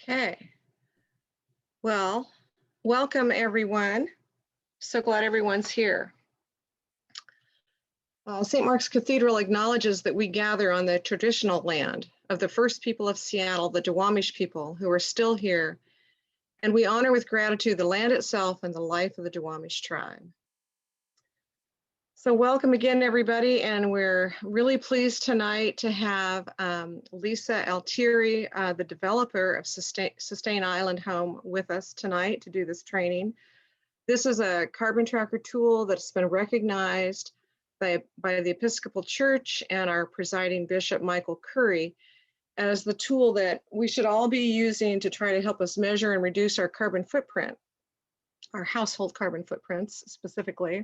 Okay. Well, welcome everyone. So glad everyone's here. St. Mark's Cathedral acknowledges that we gather on the traditional land of the first people of Seattle, the Duwamish people who are still here, and we honor with gratitude the land itself and the life of the Duwamish tribe. So welcome again, everybody, and we're really pleased tonight to have Lisa Altieri, the developer of Sustain Island Home, with us tonight to do this training. This is a carbon tracker tool that's been recognized by the Episcopal Church and our presiding Bishop, Michael Curry, as the tool that we should all be using to try to help us measure and reduce our carbon footprint, our household carbon footprints specifically.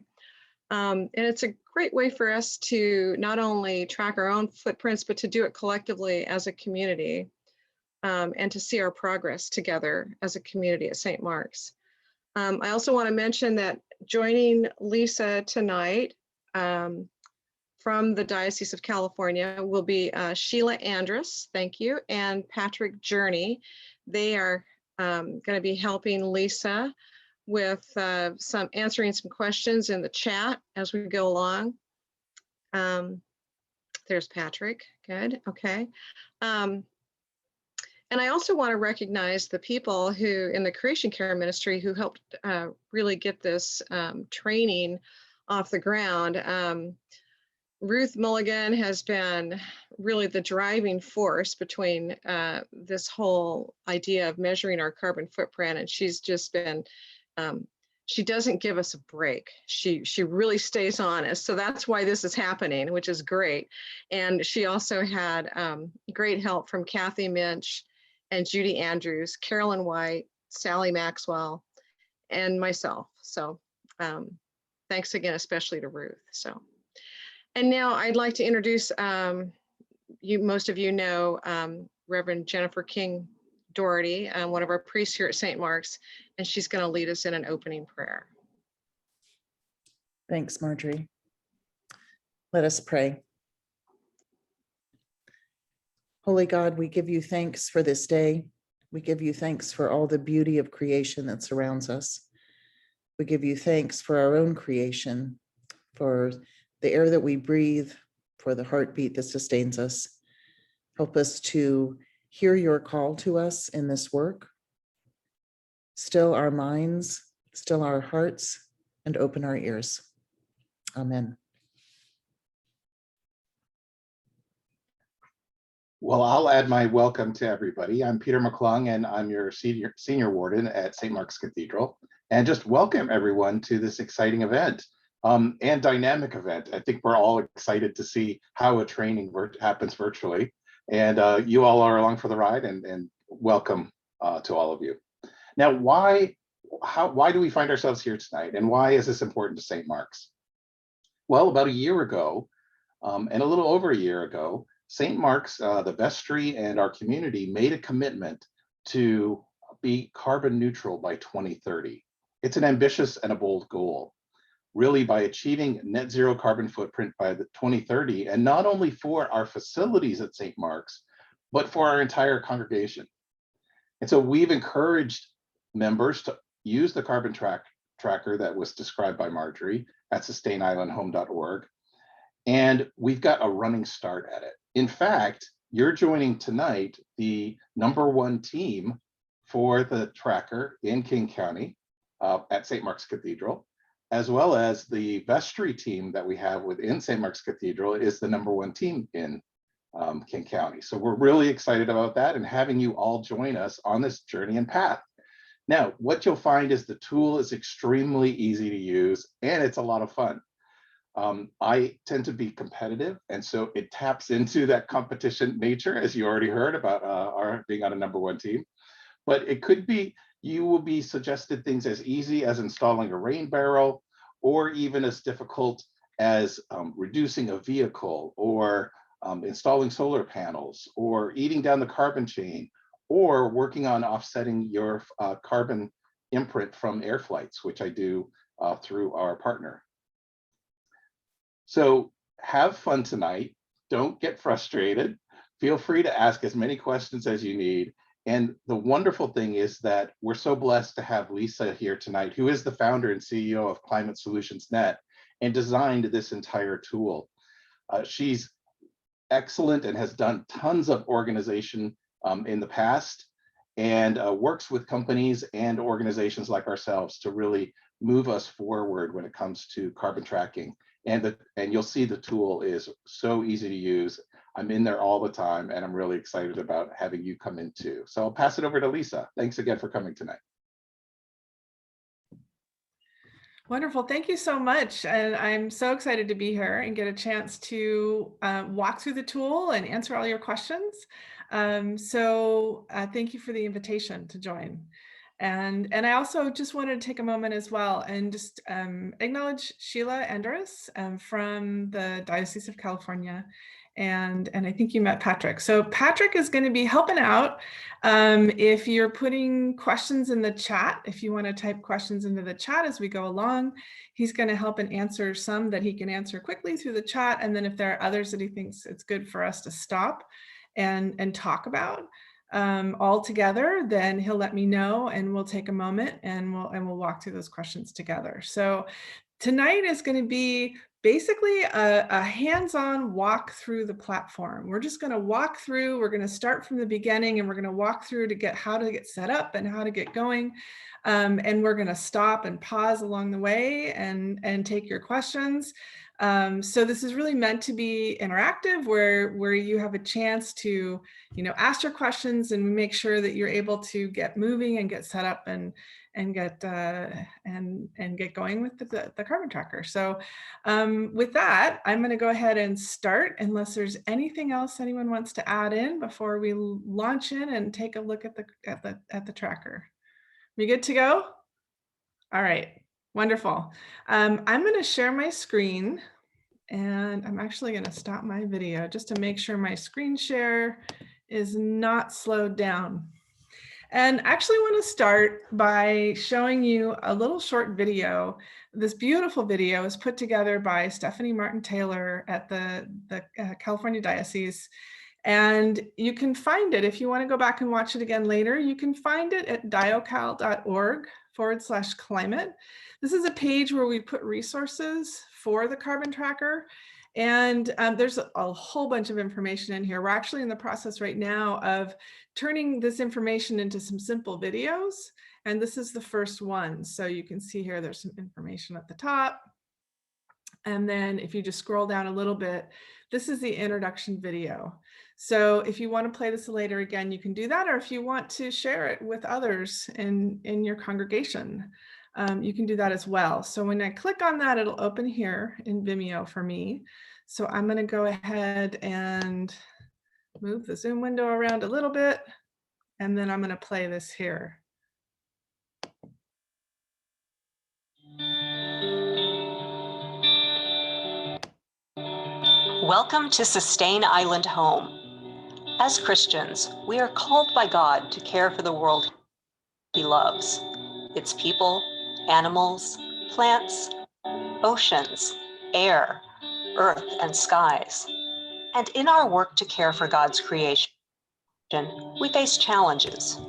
And it's a great way for us to not only track our own footprints, but to do it collectively as a community and to see our progress together as a community at St. Mark's. I also want to mention that joining Lisa tonight from the Diocese of California will be Sheila Andrus, thank you, and Patrick Journey. They are going to be helping Lisa with answering some questions in the chat as we go along. There's Patrick, good, okay. And I also want to recognize the people who in the Creation Care Ministry who helped really get this training off the ground. Ruth Mulligan has been really the driving force between this whole idea of measuring our carbon footprint, and she's just been she doesn't give us a break. She really stays on us. So that's why this is happening, which is great. And she also had great help from Kathy Minch and Judy Andrews, Carolyn White, Sally Maxwell, and myself. So thanks again, especially to Ruth. So, and now I'd like to introduce, most of you know Reverend Jennifer King Doherty, one of our priests here at St. Mark's, and she's going to lead us in an opening prayer. Thanks, Marjorie. Let us pray. Holy God, we give you thanks for this day. We give you thanks for all the beauty of creation that surrounds us. We give you thanks for our own creation, for the air that we breathe, for the heartbeat that sustains us. Help us to hear your call to us in this work. Still our minds, still our hearts, and open our ears. Amen. Well, I'll add my welcome to everybody. I'm Peter McClung, and I'm your senior warden at St. Mark's Cathedral. And just welcome everyone to this exciting event and dynamic event. I think we're all excited to see how a training happens virtually. And you all are along for the ride, and welcome to all of you. Now, why do we find ourselves here tonight, and why is this important to St. Mark's? Well, about a year ago, and a little over a year ago, St. Mark's, the vestry, and our community made a commitment to be carbon neutral by 2030. It's an ambitious and a bold goal, really, by achieving net zero carbon footprint by the 2030, and not only for our facilities at St. Mark's, but for our entire congregation. And so we've encouraged members to use the carbon tracker that was described by Marjorie at sustainislandhome.org. And we've got a running start at it. In fact, you're joining tonight the #1 team for the tracker in King County at St. Mark's Cathedral, as well as the vestry team that we have within St. Mark's Cathedral is the #1 team in King County. So we're really excited about that and having you all join us on this journey and path. Now, what you'll find is the tool is extremely easy to use and it's a lot of fun. I tend to be competitive, and so it taps into that competition nature, as you already heard about our being on a #1 team. But it could be, you will be suggested things as easy as installing a rain barrel, or even as difficult as reducing a vehicle, or installing solar panels, or eating down the carbon chain, or working on offsetting your carbon imprint from air flights, which I do through our partner. So have fun tonight. Don't get frustrated. Feel free to ask as many questions as you need. And the wonderful thing is that we're so blessed to have Lisa here tonight, who is the founder and CEO of Climate Solutions Net and designed this entire tool. She's excellent and has done tons of organization in the past, and works with companies and organizations like ourselves to really move us forward when it comes to carbon tracking. And you'll see the tool is so easy to use. I'm in there all the time, and I'm really excited about having you come in too. So I'll pass it over to Lisa. Thanks again for coming tonight. Wonderful. Thank you so much. And I'm so excited to be here and get a chance to walk through the tool and answer all your questions. Thank you for the invitation to join. And I also just wanted to take a moment as well and just acknowledge Sheila Andrus from the Diocese of California. And I think you met Patrick. So Patrick is going to be helping out if you're putting questions in the chat. If you want to type questions into the chat as we go along, he's going to help and answer some that he can answer quickly through the chat. And then if there are others that he thinks it's good for us to stop and talk about all together, then he'll let me know, and we'll take a moment and we'll walk through those questions together. So tonight is going to be basically a hands-on walk through the platform. We're just going to walk through, we're going to start from the beginning, and we're going to walk through to get how to get set up and how to get going. And we're going to stop and pause along the way and take your questions. So this is really meant to be interactive, where you have a chance to, ask your questions and make sure that you're able to get moving and get set up and get going with the carbon tracker. So with that, I'm going to go ahead and start, unless there's anything else anyone wants to add in before we launch in and take a look at the tracker. We good to go? All right, wonderful. I'm going to share my screen, and I'm actually going to stop my video just to make sure my screen share is not slowed down. And actually want to start by showing you a little short video. This beautiful video is put together by Stephanie Martin Taylor at the California Diocese. And you can find it, if you want to go back and watch it again later, you can find it at diocal.org/climate. This is a page where we put resources for the carbon tracker. And there's a whole bunch of information in here. We're actually in the process right now of turning this information into some simple videos. And this is the first one. So you can see here, there's some information at the top. And then if you just scroll down a little bit, this is the introduction video. So if you want to play this later again, you can do that. Or if you want to share it with others in your congregation, you can do that as well. So when I click on that, it'll open here in Vimeo for me. So I'm going to go ahead and move the Zoom window around a little bit, and then I'm going to play this here. Welcome to Sustain Island Home. As Christians, we are called by God to care for the world He loves, its people, animals, plants, oceans, air, earth, and skies. And in our work to care for God's creation, we face challenges: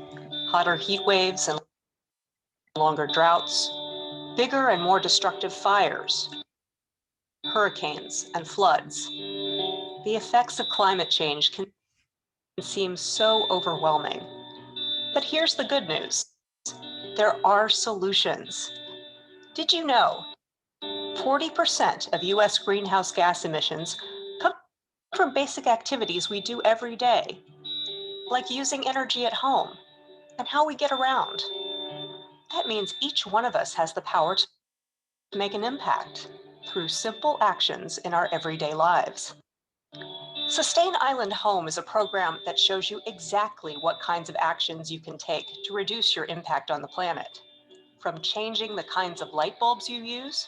hotter heat waves and longer droughts, bigger and more destructive fires, hurricanes and floods. The effects of climate change can seem so overwhelming. But here's the good news. There are solutions. Did you know 40% of US greenhouse gas emissions come from basic activities we do every day, like using energy at home and how we get around? That means each one of us has the power to make an impact through simple actions in our everyday lives. Sustain Island Home is a program that shows you exactly what kinds of actions you can take to reduce your impact on the planet. From changing the kinds of light bulbs you use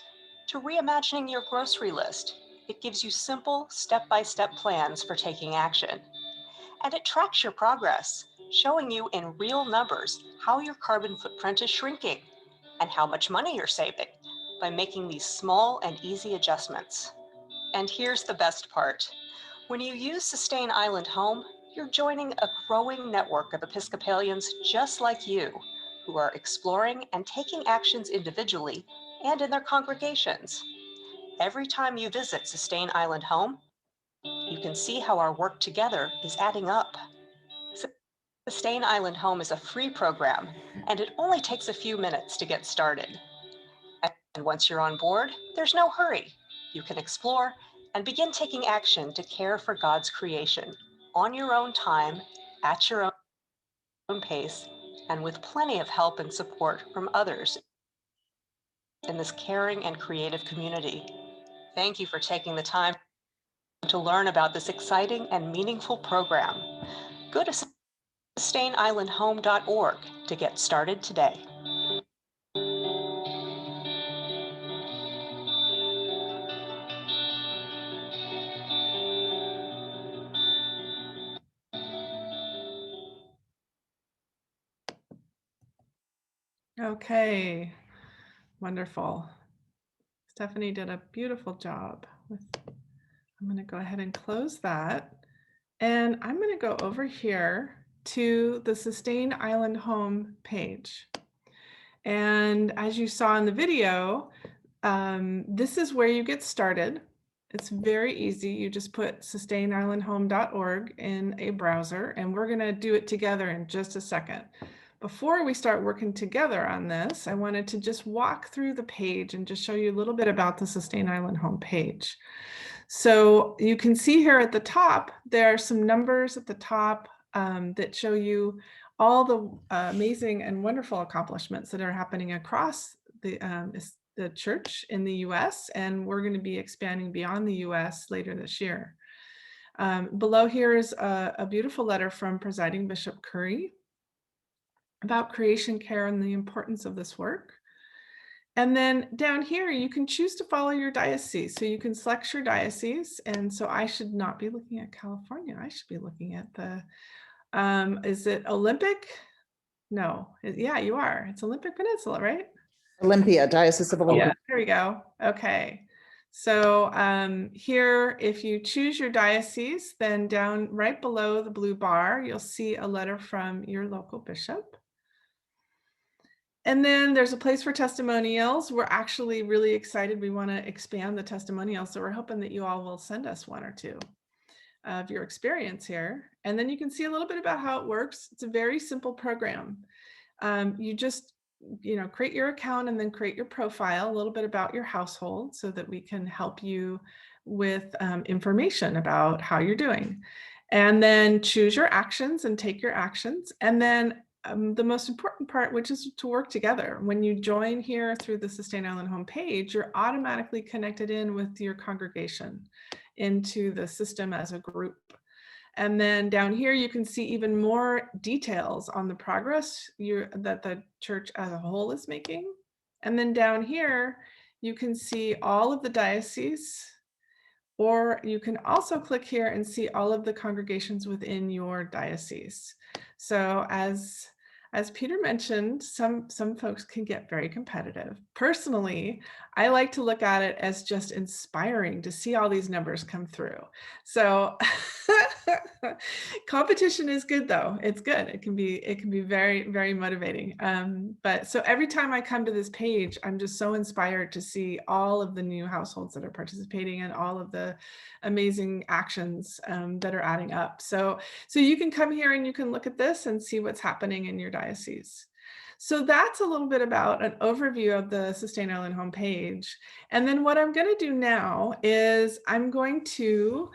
to reimagining your grocery list, it gives you simple, step-by-step plans for taking action. And it tracks your progress, showing you in real numbers how your carbon footprint is shrinking and how much money you're saving by making these small and easy adjustments. And here's the best part. When you use Sustain Island Home, You're joining a growing network of Episcopalians just like you, who are exploring and taking actions individually and in their congregations. Every time you visit Sustain Island Home, you can see how our work together is adding up. Sustain Island Home is a free program, and it only takes a few minutes to get started. And once you're on board, there's no hurry. You can explore and begin taking action to care for God's creation on your own time, at your own pace, and with plenty of help and support from others in this caring and creative community. Thank you for taking the time to learn about this exciting and meaningful program. Go to sustainislandhome.org to get started today. Okay, wonderful. Stephanie did a beautiful job. I'm going to go ahead and close that. And I'm going to go over here to the Sustain Island Home page. And as you saw in the video, this is where you get started. It's very easy. You just put sustainislandhome.org in a browser, and we're going to do it together in just a second. Before we start working together on this, I wanted to just walk through the page and just show you a little bit about the Sustain Island Home page. So you can see here at the top, there are some numbers at the top that show you all the amazing and wonderful accomplishments that are happening across the church in the US, and we're going to be expanding beyond the US later this year. Below here is a beautiful letter from Presiding Bishop Curry about creation care and the importance of this work. And then down here, you can choose to follow your diocese. So you can select your diocese. And so I should not be looking at California. I should be looking at the, is it Olympic? No, yeah, you are. It's Olympic Peninsula, right? Olympia, Diocese of Olympia. Yeah, there we go. Okay. So here, if you choose your diocese, then down right below the blue bar, you'll see a letter from your local bishop. And then there's a place for testimonials. We're actually really excited. We want to expand the testimonials. So we're hoping that you all will send us one or two of your experience here. And then you can see a little bit about how it works. It's a very simple program. You just, create your account and then create your profile, a little bit about your household so that we can help you with information about how you're doing. And then choose your actions and take your actions. And then the most important part, which is to work together. When you join here through the Sustain Island Home page, you're automatically connected in with your congregation into the system as a group. And then down here, you can see even more details on the progress that the church as a whole is making. And then down here, you can see all of the dioceses, or you can also click here and see all of the congregations within your diocese. So as Peter mentioned, some folks can get very competitive. Personally, I like to look at it as just inspiring to see all these numbers come through. So competition is good though. It's good. It can be very, very motivating. But so every time I come to this page, I'm just so inspired to see all of the new households that are participating and all of the amazing actions that are adding up. So you can come here and you can look at this and see what's happening in your diocese. So that's a little bit about an overview of the Sustain Island Home page. And then what I'm going to do now is I'm going to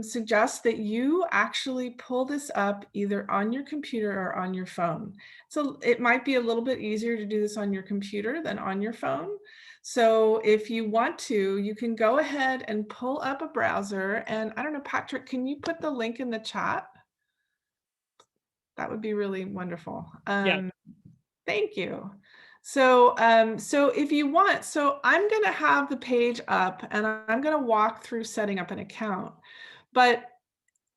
suggest that you actually pull this up either on your computer or on your phone. So it might be a little bit easier to do this on your computer than on your phone. So if you want to, you can go ahead and pull up a browser. And I don't know, Patrick, can you put the link in the chat? That would be really wonderful. Yeah. Thank you. So if you want, so I'm going to have the page up and I'm going to walk through setting up an account, but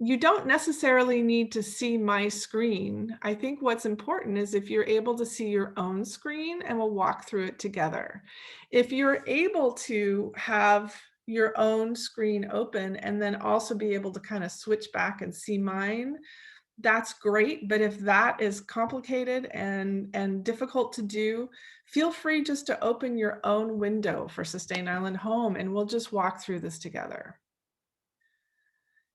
you don't necessarily need to see my screen. I think what's important is if you're able to see your own screen, and we'll walk through it together. If you're able to have your own screen open and then also be able to kind of switch back and see mine, that's great. But if that is complicated and difficult to do, feel free just to open your own window for Sustain Island Home, and we'll just walk through this together.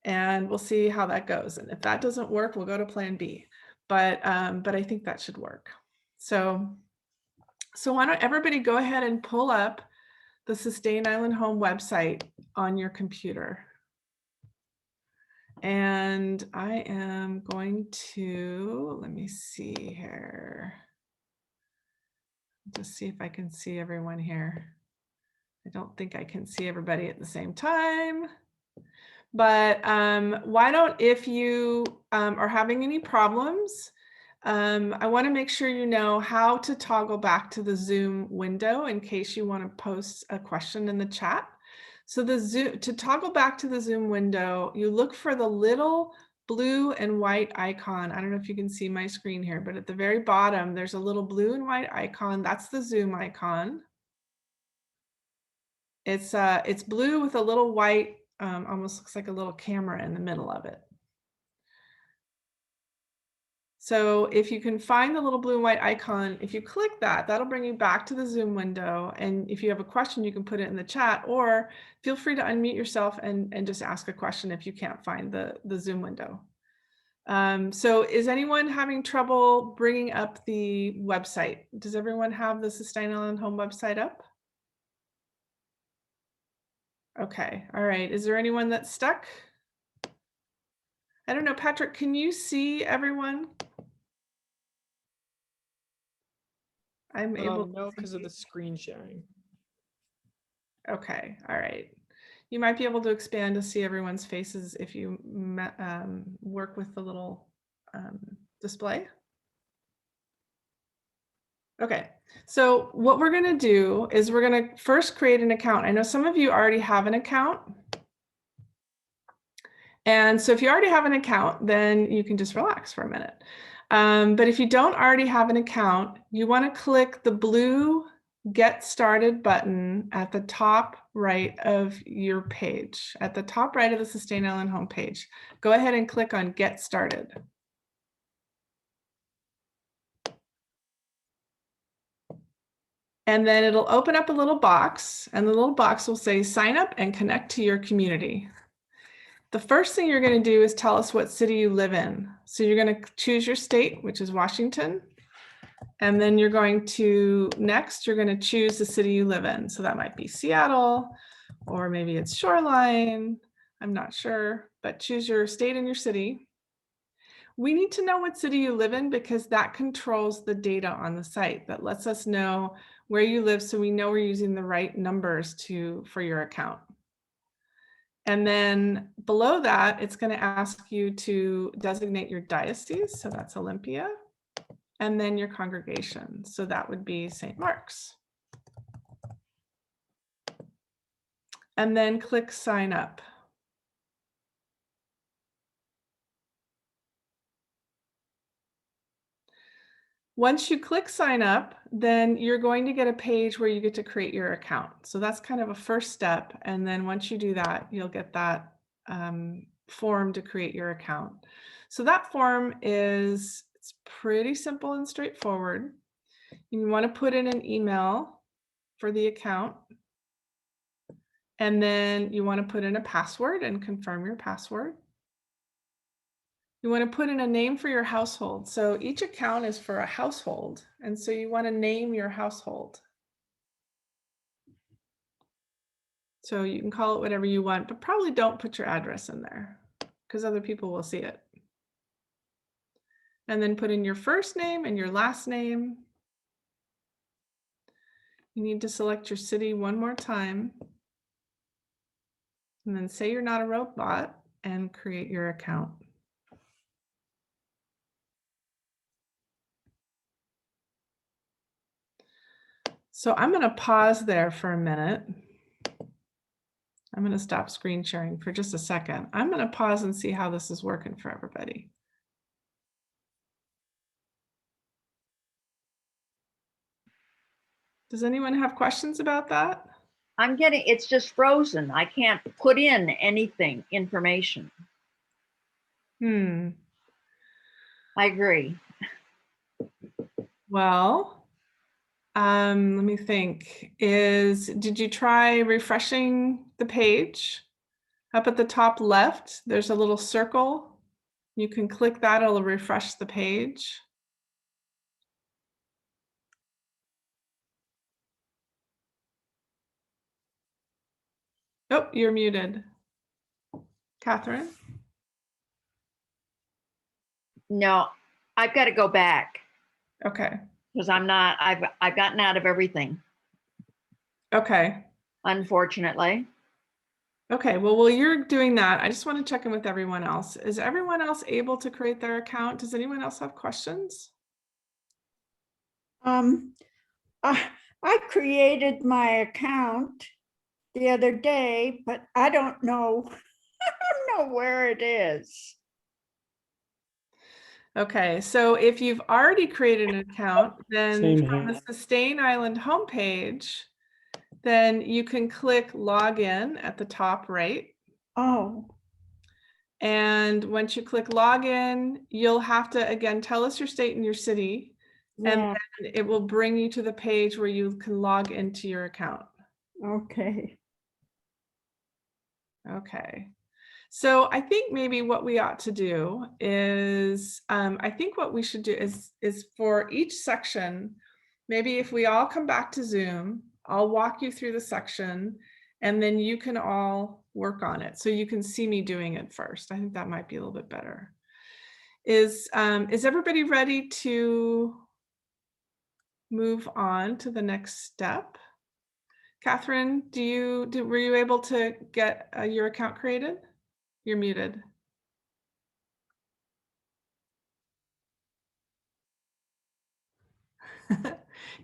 And we'll see how that goes. And if that doesn't work, we'll go to plan B. But I think that should work. So why don't everybody go ahead and pull up the Sustain Island Home website on your computer. And I am going to, let me see here. Just see if I can see everyone here. I don't think I can see everybody at the same time. But why don't, if you are having any problems, I want to make sure you know how to toggle back to the Zoom window in case you want to post a question in the chat. So to toggle back to the Zoom window, you look for the little blue and white icon. I don't know if you can see my screen here, but at the very bottom, there's a little blue and white icon. That's the Zoom icon. It's blue with a little white, almost looks like a little camera in the middle of it. So if you can find the little blue and white icon, if you click that, that'll bring you back to the Zoom window. And if you have a question, you can put it in the chat, or feel free to unmute yourself and just ask a question if you can't find the Zoom window. So is anyone having trouble bringing up the website? Does everyone have the Sustain Island Home website up? Okay, all right. Is there anyone that's stuck? I don't know, Patrick, can you see everyone? I'm able no, because of the screen sharing. Okay, all right. You might be able to expand to see everyone's faces if you work with the little display. Okay, so what we're gonna do is we're gonna first create an account. I know some of you already have an account. And so if you already have an account, then you can just relax for a minute. But if you don't already have an account, you want to click the blue Get Started button at the top right of your page, at the top right of the Sustain Island homepage. Go ahead and click on Get Started. And then it'll open up a little box, and the little box will say sign up and connect to your community. The first thing you're going to do is tell us what city you live in. So you're going to choose your state, which is Washington. And then you're going to, next, you're going to choose the city you live in. So that might be Seattle, or maybe it's Shoreline. I'm not sure, but choose your state and your city. We need to know what city you live in because that controls the data on the site. That lets us know where you live so we know we're using the right numbers for your account. And then below that, it's going to ask you to designate your diocese. So that's Olympia. And then your congregation. So that would be St. Mark's. And then click sign up. Once you click sign up, then you're going to get a page where you get to create your account. So that's kind of a first step. And then once you do that, you'll get that form to create your account. So that form it's pretty simple and straightforward. You want to put in an email for the account. And then you want to put in a password and confirm your password. You want to put in a name for your household. So each account is for a household. And so you want to name your household. So you can call it whatever you want, but probably don't put your address in there because other people will see it. And then put in your first name and your last name. You need to select your city one more time. And then say you're not a robot and create your account. So I'm going to pause there for a minute. I'm going to stop screen sharing for just a second. I'm going to pause and see how this is working for everybody. Does anyone have questions about that? it's just frozen. I can't put in anything, information. Hmm. I agree. Well, let me think. Did you try refreshing the page? Up at the top left, there's a little circle. You can click that, it'll refresh the page. Oh, you're muted. Catherine? No, I've got to go back Okay. because I've gotten out of everything, Okay. unfortunately. Okay, well, while you're doing that, I just want to check in with everyone else. Is everyone else able to create their account? Does anyone else have questions? I created my account the other day, but I don't know, I don't know where it is. Okay, so if you've already created an account, then Same from here. the Sustain Island homepage, then you can click login at the top right. Oh, And once you click login, you'll have to, again, tell us your state and your city, and yeah, then it will bring you to the page where you can log into your account. okay. Okay. So I think maybe what we ought to do is, I think what we should do is for each section, maybe if we all come back to Zoom, I'll walk you through the section and then you can all work on it. So you can see me doing it first. I think that might be a little bit better. Is everybody ready to move on to the next step? Catherine, were you able to get your account created? You're muted.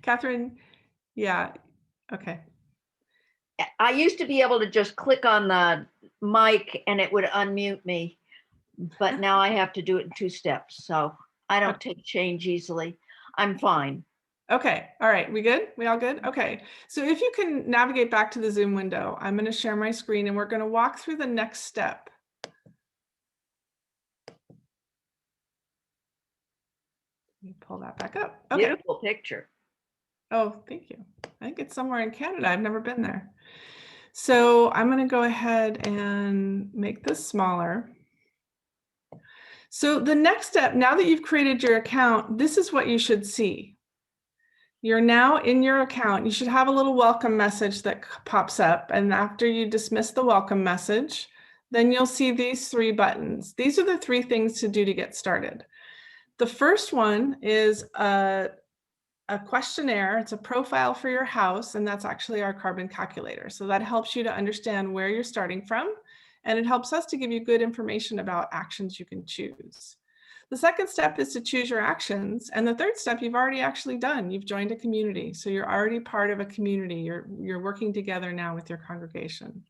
Catherine, yeah, okay. I used to be able to just click on the mic and it would unmute me, but now I have to do it in 2 steps. So I don't take change easily. I'm fine. Okay, all right, we good? We all good? Okay, so if you can navigate back to the Zoom window, I'm going to share my screen and we're going to walk through the next step. Let me pull that back up. Okay. Beautiful picture. Oh, thank you. I think it's somewhere in Canada. I've never been there. So I'm going to go ahead and make this smaller. So the next step, now that you've created your account, this is what you should see. You're now in your account. You should have a little welcome message that pops up. And after you dismiss the welcome message, then you'll see these 3 buttons. These are the 3 things to do to get started. The first one is a questionnaire. It's a profile for your house, and that's actually our carbon calculator. So that helps you to understand where you're starting from, and it helps us to give you good information about actions you can choose. The second step is to choose your actions, and the third step you've already actually done. You've joined a community, so you're already part of a community. You're working together now with your congregation.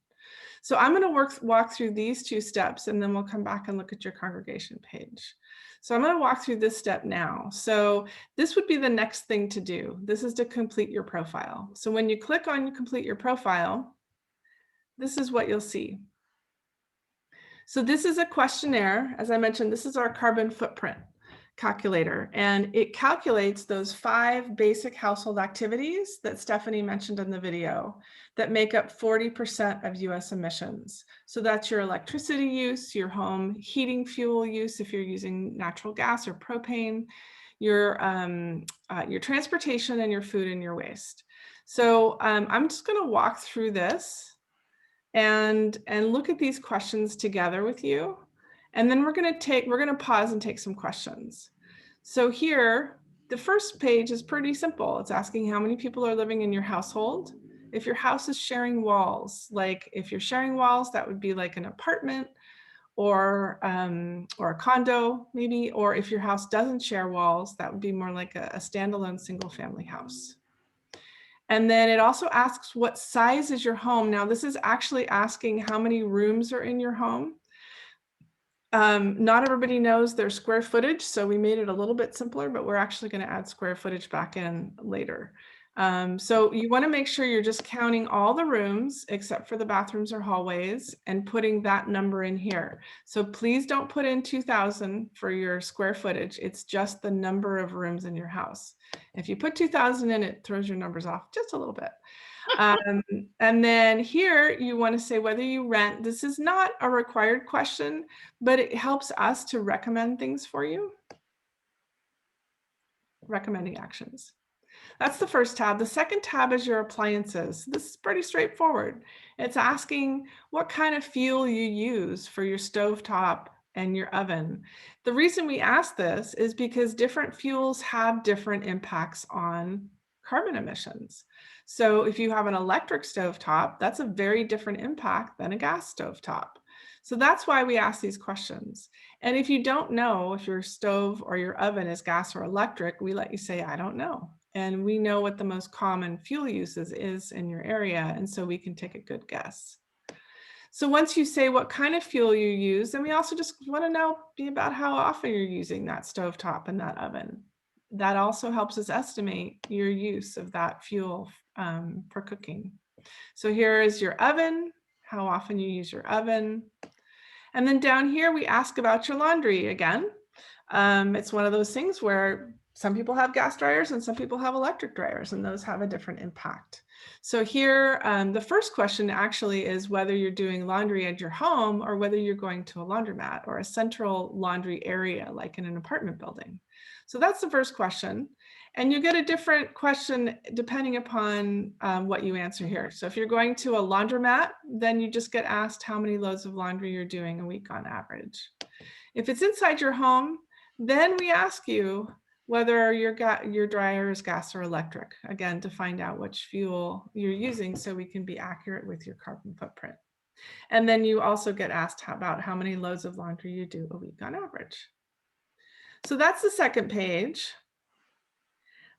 So I'm going to walk through these 2 steps, and then we'll come back and look at your congregation page. So I'm going to walk through this step now. So this would be the next thing to do. This is to complete your profile. So when you click on complete your profile, this is what you'll see. So this is a questionnaire. As I mentioned, this is our carbon footprint calculator, and it calculates those 5 basic household activities that Stephanie mentioned in the video that make up 40% of US emissions. So that's your electricity use, your home heating fuel use if you're using natural gas or propane, your transportation, and your food and your waste. So I'm just going to walk through this and look at these questions together with you. And then we're going to pause and take some questions. So here, the first page is pretty simple. It's asking how many people are living in your household. If your house is sharing walls, like if you're sharing walls, that would be like an apartment or a condo maybe, or if your house doesn't share walls, that would be more like a standalone single family house. And then it also asks what size is your home. Now this is actually asking how many rooms are in your home. Not everybody knows their square footage, so we made it a little bit simpler, but we're actually going to add square footage back in later. So you want to make sure you're just counting all the rooms except for the bathrooms or hallways and putting that number in here. So please don't put in 2,000 for your square footage. It's just the number of rooms in your house. If you put 2,000 in, it throws your numbers off just a little bit. And then here you want to say whether you rent. This is not a required question, but it helps us to recommend things for you. Recommending actions. That's the first tab. The second tab is your appliances. This is pretty straightforward. It's asking what kind of fuel you use for your stovetop and your oven. The reason we ask this is because different fuels have different impacts on carbon emissions. So if you have an electric stovetop, that's a very different impact than a gas stovetop. So that's why we ask these questions. And if you don't know if your stove or your oven is gas or electric, we let you say, I don't know. And we know what the most common fuel uses is in your area. And so we can take a good guess. So once you say what kind of fuel you use, then we also just want to know about how often you're using that stovetop and that oven. That also helps us estimate your use of that fuel for cooking. So here is your oven, how often you use your oven. And then down here, we ask about your laundry again. It's one of those things where some people have gas dryers and some people have electric dryers, and those have a different impact. So here, the first question actually is whether you're doing laundry at your home or whether you're going to a laundromat or a central laundry area, like in an apartment building. So that's the first question. And you get a different question depending upon what you answer here. So if you're going to a laundromat, then you just get asked how many loads of laundry you're doing a week on average. If it's inside your home, then we ask you whether your dryer is gas or electric, again, to find out which fuel you're using so we can be accurate with your carbon footprint. And then you also get asked about how many loads of laundry you do a week on average. So that's the second page.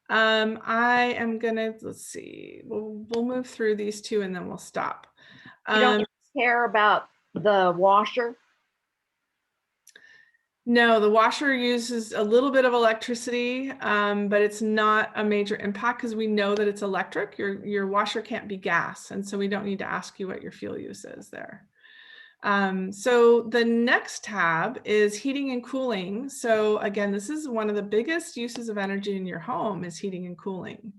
I am gonna, let's see, we'll move through these two and then we'll stop. You don't care about the washer? No, the washer uses a little bit of electricity, but it's not a major impact because we know that it's electric. Your washer can't be gas, and so we don't need to ask you what your fuel use is there. So the next tab is heating and cooling. So again, this is one of the biggest uses of energy in your home is heating and cooling.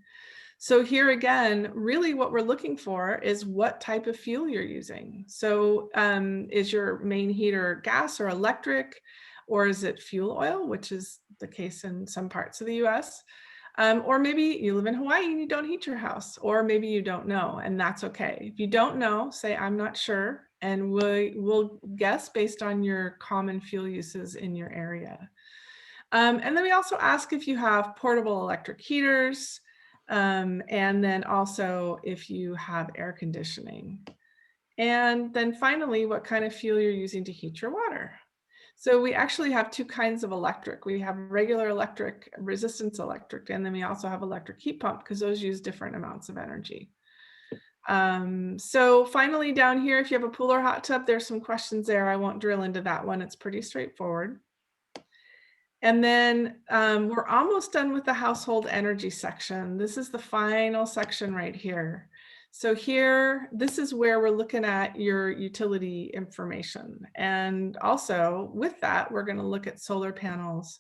So here again, really what we're looking for is what type of fuel you're using. So is your main heater gas or electric? Or is it fuel oil, which is the case in some parts of the US? Or maybe you live in Hawaii and you don't heat your house, or maybe you don't know, and that's okay. If you don't know, say, I'm not sure, and we'll guess based on your common fuel uses in your area. And then we also ask if you have portable electric heaters, and then also if you have air conditioning. And then finally, what kind of fuel you're using to heat your water. So we actually have two kinds of electric. We have regular electric, resistance electric, and then we also have electric heat pump because those use different amounts of energy. So finally down here, if you have a pool or hot tub, there's some questions there. I won't drill into that one. It's pretty straightforward. And then we're almost done with the household energy section. This is the final section right here. So here, this is where we're looking at your utility information. And also with that, we're going to look at solar panels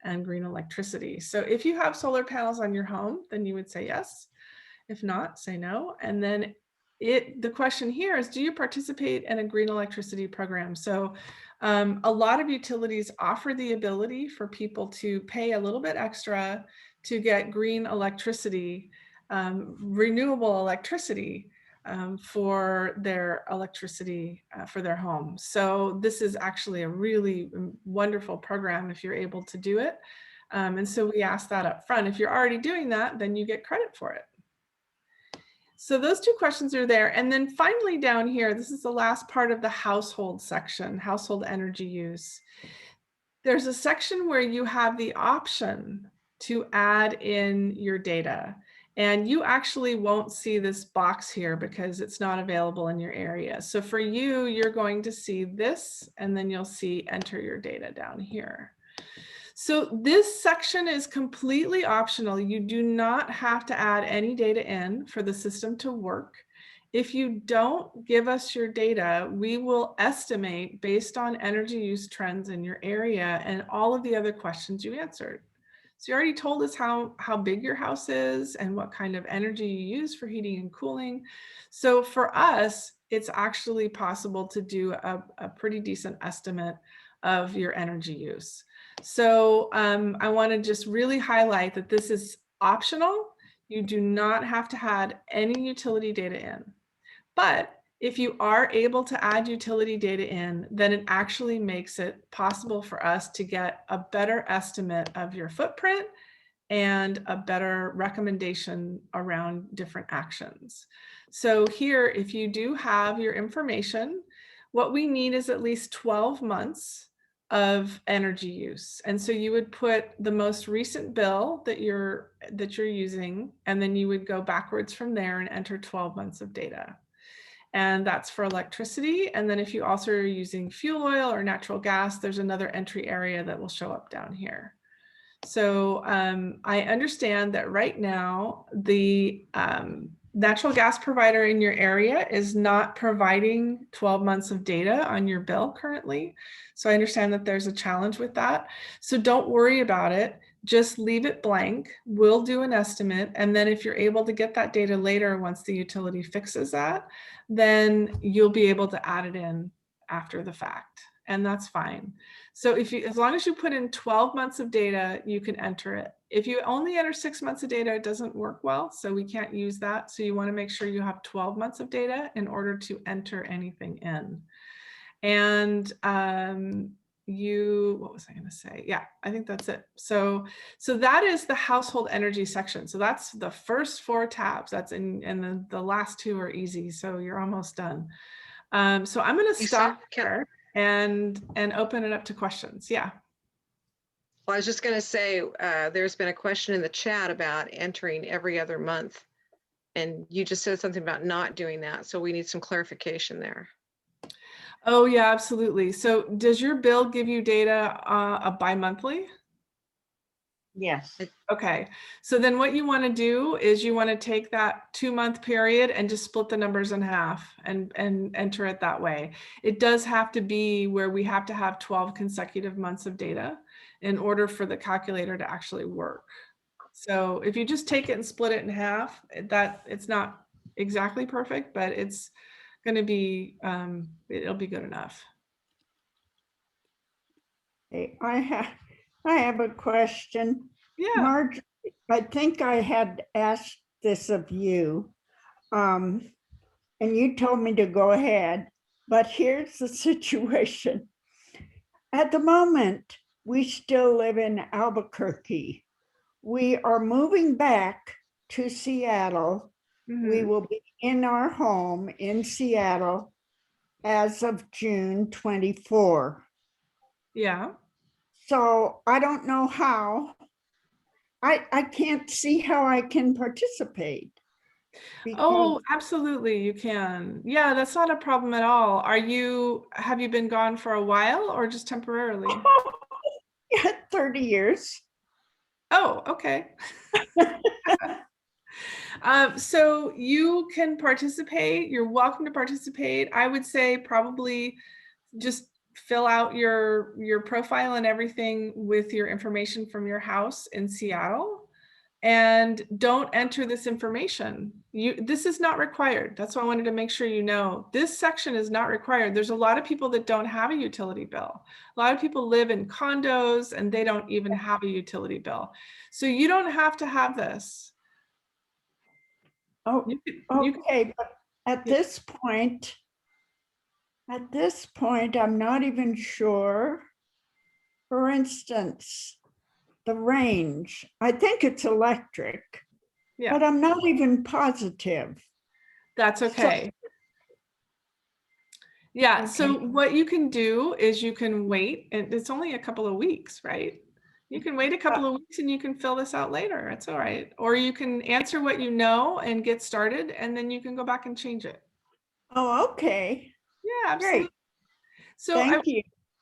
and green electricity. So if you have solar panels on your home, then you would say yes. If not, say no. And then the question here is, do you participate in a green electricity program? So a lot of utilities offer the ability for people to pay a little bit extra to get green electricity, renewable electricity for their electricity for their home. So this is actually a really wonderful program if you're able to do it. And so we ask that up front. If you're already doing that, then you get credit for it. So those two questions are there. And then finally down here, this is the last part of the household section, household energy use. There's a section where you have the option to add in your data. And you actually won't see this box here because it's not available in your area. So for you, you're going to see this, and then you'll see enter your data down here. So this section is completely optional. You do not have to add any data in for the system to work. If you don't give us your data, we will estimate based on energy use trends in your area and all of the other questions you answered. So you already told us how big your house is and what kind of energy you use for heating and cooling. So for us, it's actually possible to do a pretty decent estimate of your energy use. So I want to just really highlight that this is optional. You do not have to add any utility data in. But if you are able to add utility data in, then it actually makes it possible for us to get a better estimate of your footprint and a better recommendation around different actions. So here, if you do have your information, what we need is at least 12 months of energy use. And so you would put the most recent bill that you're using, and then you would go backwards from there and enter 12 months of data. And that's for electricity. And then if you also are using fuel oil or natural gas, there's another entry area that will show up down here. So I understand that right now the natural gas provider in your area is not providing 12 months of data on your bill currently. So I understand that there's a challenge with that. So don't worry about it. Just leave it blank. We'll do an estimate. And then if you're able to get that data later, once the utility fixes that, then you'll be able to add it in after the fact. And that's fine. So as long as you put in 12 months of data, you can enter it. If you only enter 6 months of data, it doesn't work well. So we can't use that. So you want to make sure you have 12 months of data in order to enter anything in. And what was I going to say? Yeah, I think that's it. So that is the household energy section. So that's the first 4 tabs. That's and the last 2 are easy. So you're almost done. So I'm going to stop there and open it up to questions. Yeah. Well, I was just going to say, there's been a question in the chat about entering every other month. And you just said something about not doing that. So we need some clarification there. Oh, yeah, absolutely. So does your bill give you data bi-monthly? Yes. Okay. So then what you want to do is you want to take that 2-month period and just split the numbers in half and enter it that way. It does have to be where we have to have 12 consecutive months of data in order for the calculator to actually work. So if you just take it and split it in half, it's not exactly perfect, but it's going to be, it'll be good enough. Hey, I have a question. Yeah. Marge, I think I had asked this of you, and you told me to go ahead, but here's the situation. At the moment, we still live in Albuquerque. We are moving back to Seattle. We will be in our home in Seattle as of June 24. Yeah. So I don't know how. I can't see how I can participate. Oh, absolutely, you can. Yeah, that's not a problem at all. Have you been gone for a while or just temporarily? Yeah, 30 years. Oh, okay. So you can participate. You're welcome to participate. I would say probably just fill out your profile and everything with your information from your house in Seattle, and don't enter this information. This is not required. That's why I wanted to make sure you know this section is not required. There's a lot of people that don't have a utility bill. A lot of people live in condos and they don't even have a utility bill. So you don't have to have this. Oh, okay, but at this point, I'm not even sure. For instance, the range, I think it's electric, but I'm not even positive. That's okay. Yeah, so what you can do is you can wait, and it's only a couple of weeks, right? You can wait a couple of weeks and you can fill this out later. It's all right. Or you can answer what you know and get started, and then you can go back and change it. Oh, okay. Yeah, absolutely. Great. So Thank you.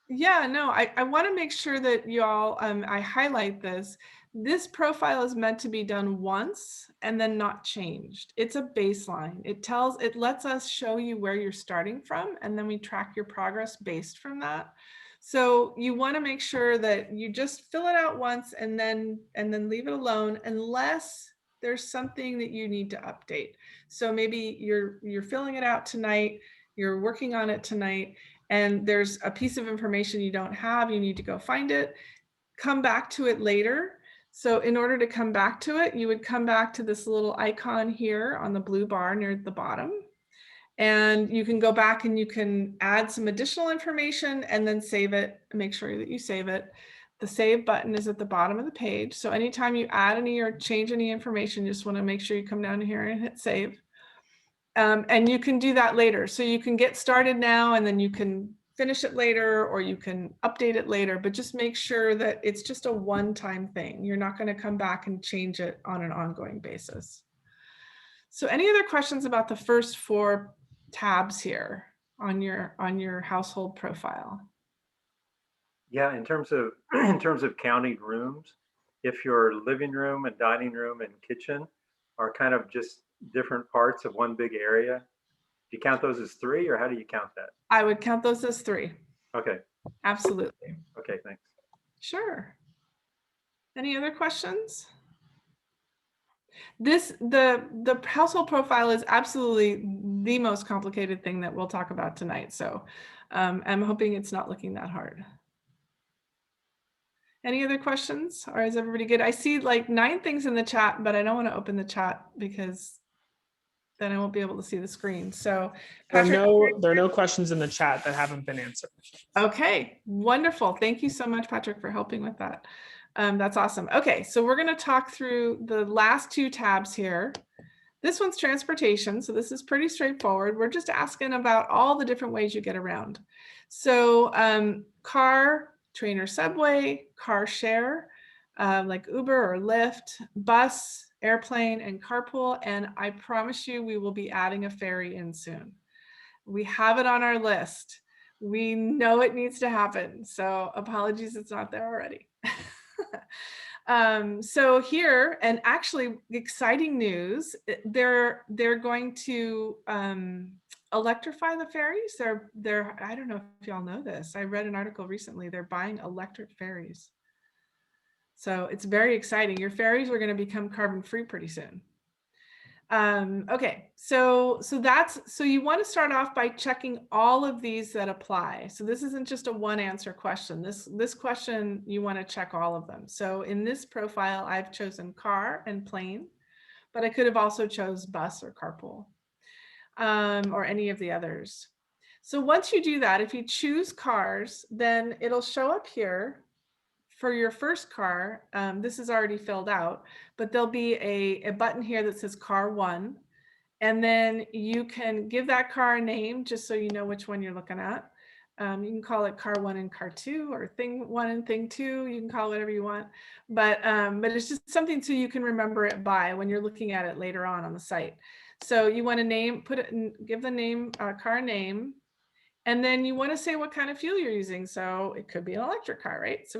Yeah, no, I want to make sure that you all, I highlight this. This profile is meant to be done once and then not changed. It's a baseline. It lets us show you where you're starting from, and then we track your progress based from that. So you want to make sure that you just fill it out once and then leave it alone, unless there's something that you need to update. So maybe you're filling it out tonight, you're working on it tonight, and there's a piece of information you don't have, you need to go find it, come back to it later. So in order to come back to it, you would come back to this little icon here on the blue bar near the bottom. And you can go back and you can add some additional information and then save it, and make sure that you save it. The save button is at the bottom of the page. So anytime you add any or change any information, you just want to make sure you come down here and hit save. And you can do that later. So you can get started now and then you can finish it later, or you can update it later, but just make sure that it's just a one-time thing. You're not going to come back and change it on an ongoing basis. So any other questions about the first 4 tabs here on your household profile? Yeah, in terms of counting rooms, if your living room and dining room and kitchen are kind of just different parts of one big area, do you count those as 3, or how do you count that? I would count those as 3. Okay. Absolutely. Okay, thanks. Sure. Any other questions? The household profile is absolutely the most complicated thing that we'll talk about tonight. So I'm hoping it's not looking that hard. Any other questions, or is everybody good? I see like 9 things in the chat, but I don't want to open the chat because then I won't be able to see the screen. So Patrick, there are no questions in the chat that haven't been answered. Okay, wonderful. Thank you so much, Patrick, for helping with that. That's awesome. Okay, so we're going to talk through the last 2 tabs here. This one's transportation, so this is pretty straightforward. We're just asking about all the different ways you get around. So car, train or subway, car share, like Uber or Lyft, bus, airplane, and carpool. And I promise you, we will be adding a ferry in soon. We have it on our list. We know it needs to happen. So apologies, it's not there already. So here, and actually exciting news, they're going to electrify the ferries. They're I don't know if y'all know this. I read an article recently. They're buying electric ferries. So it's very exciting. Your ferries are going to become carbon free pretty soon. Okay, so you want to start off by checking all of these that apply. So this isn't just a one answer question. This question, you want to check all of them. So in this profile, I've chosen car and plane, but I could have also chose bus or carpool, or any of the others. So once you do that, if you choose cars, then it'll show up here. For your first car, this is already filled out, but there'll be a button here that says car 1. And then you can give that car a name just so you know which one you're looking at. You can call it car 1 and car 2, or thing 1 and thing 2. You can call it whatever you want. But it's just something so you can remember it by when you're looking at it later on the site. So you want to give the name, car name. And then you want to say what kind of fuel you're using. So it could be an electric car, right? So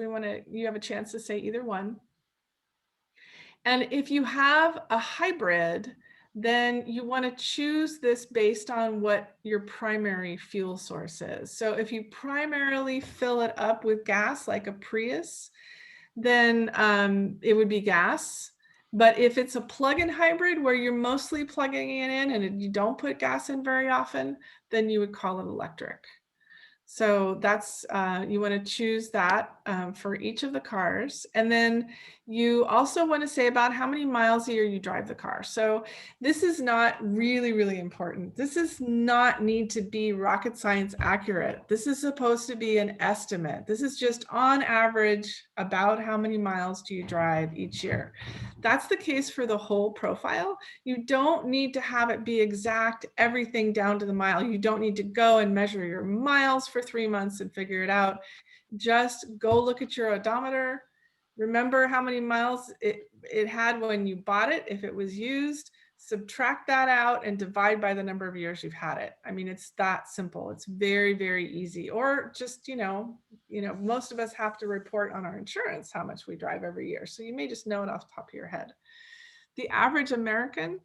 you have a chance to say either one. And if you have a hybrid, then you want to choose this based on what your primary fuel source is. So if you primarily fill it up with gas, like a Prius, then it would be gas. But if it's a plug-in hybrid where you're mostly plugging it in and you don't put gas in very often, then you would call it electric. So that's, you want to choose that for each of the cars. And then you also want to say about how many miles a year you drive the car. So this is not really, really important. This does not need to be rocket science accurate. This is supposed to be an estimate. This is just on average about how many miles do you drive each year. That's the case for the whole profile. You don't need to have it be exact, everything down to the mile. You don't need to go and measure your miles for 3 months and figure it out. Just go look at your odometer. Remember how many miles it had when you bought it, if it was used. subtract that out and divide by the number of years you've had it. I mean, it's that simple. It's very, very easy. Or just, most of us have to report on our insurance how much we drive every year. So you may just know it off the top of your head. The average American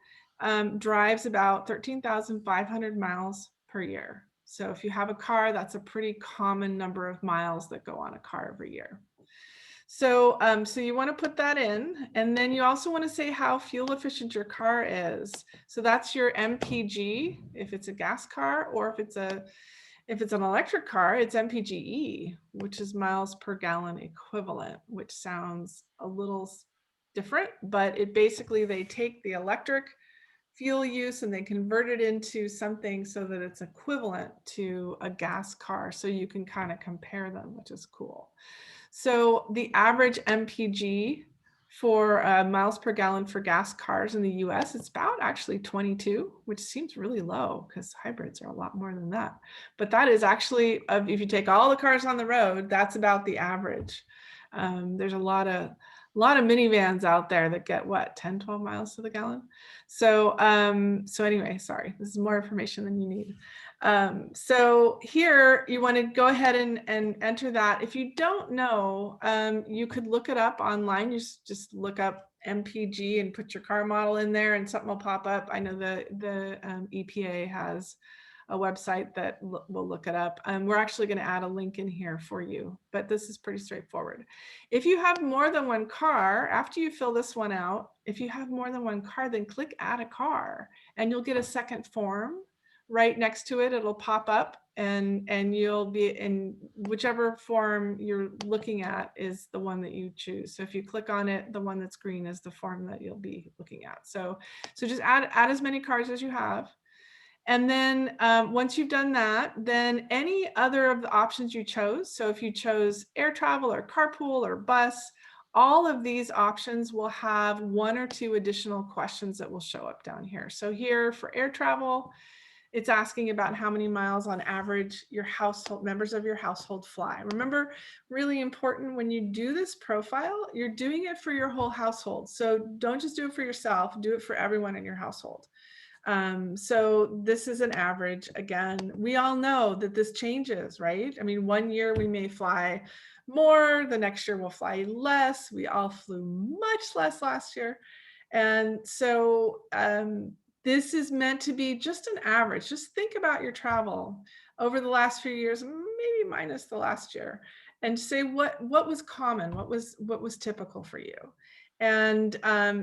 drives about 13,500 miles per year. So if you have a car, that's a pretty common number of miles that go on a car every year. So, so you want to put that in, and then you also want to say how fuel efficient your car is. So that's your MPG if it's a gas car, or if it's an electric car, it's MPGE, which is miles per gallon equivalent, which sounds a little different, but it basically, they take the electric fuel use and they convert it into something so that it's equivalent to a gas car. So you can kind of compare them, which is cool. So the average MPG for miles per gallon for gas cars in the US, it's about actually 22, which seems really low because hybrids are a lot more than that. But that is actually, if you take all the cars on the road, that's about the average. There's a lot of minivans out there that get what, 10, 12 miles to the gallon. So, so anyway, sorry, this is more information than you need. So here you want to go ahead and enter that. If you don't know, you could look it up online. You just look up MPG and put your car model in there and something will pop up. I know the EPA has a website that will look it up. We're actually going to add a link in here for you, but this is pretty straightforward. If you have more than one car, after you fill this one out, if you have more than one car, then click add a car and you'll get a second form right next to it. It'll pop up and you'll be in whichever form you're looking at is the one that you choose. So if you click on it, the one that's green is the form that you'll be looking at. So just add as many cars as you have. And then once you've done that, then any other of the options you chose, so if you chose air travel or carpool or bus, all of these options will have one or two additional questions that will show up down here. So here for air travel, it's asking about how many miles on average your household, members of your household fly. Remember, really important when you do this profile, you're doing it for your whole household. So don't just do it for yourself, do it for everyone in your household. So this is an average. Again, we all know that this changes, right? I mean, one year we may fly more, the next year we'll fly less. We all flew much less last year. And so this is meant to be just an average. Just think about your travel over the last few years, maybe minus the last year, and say what was common, what was typical for you. And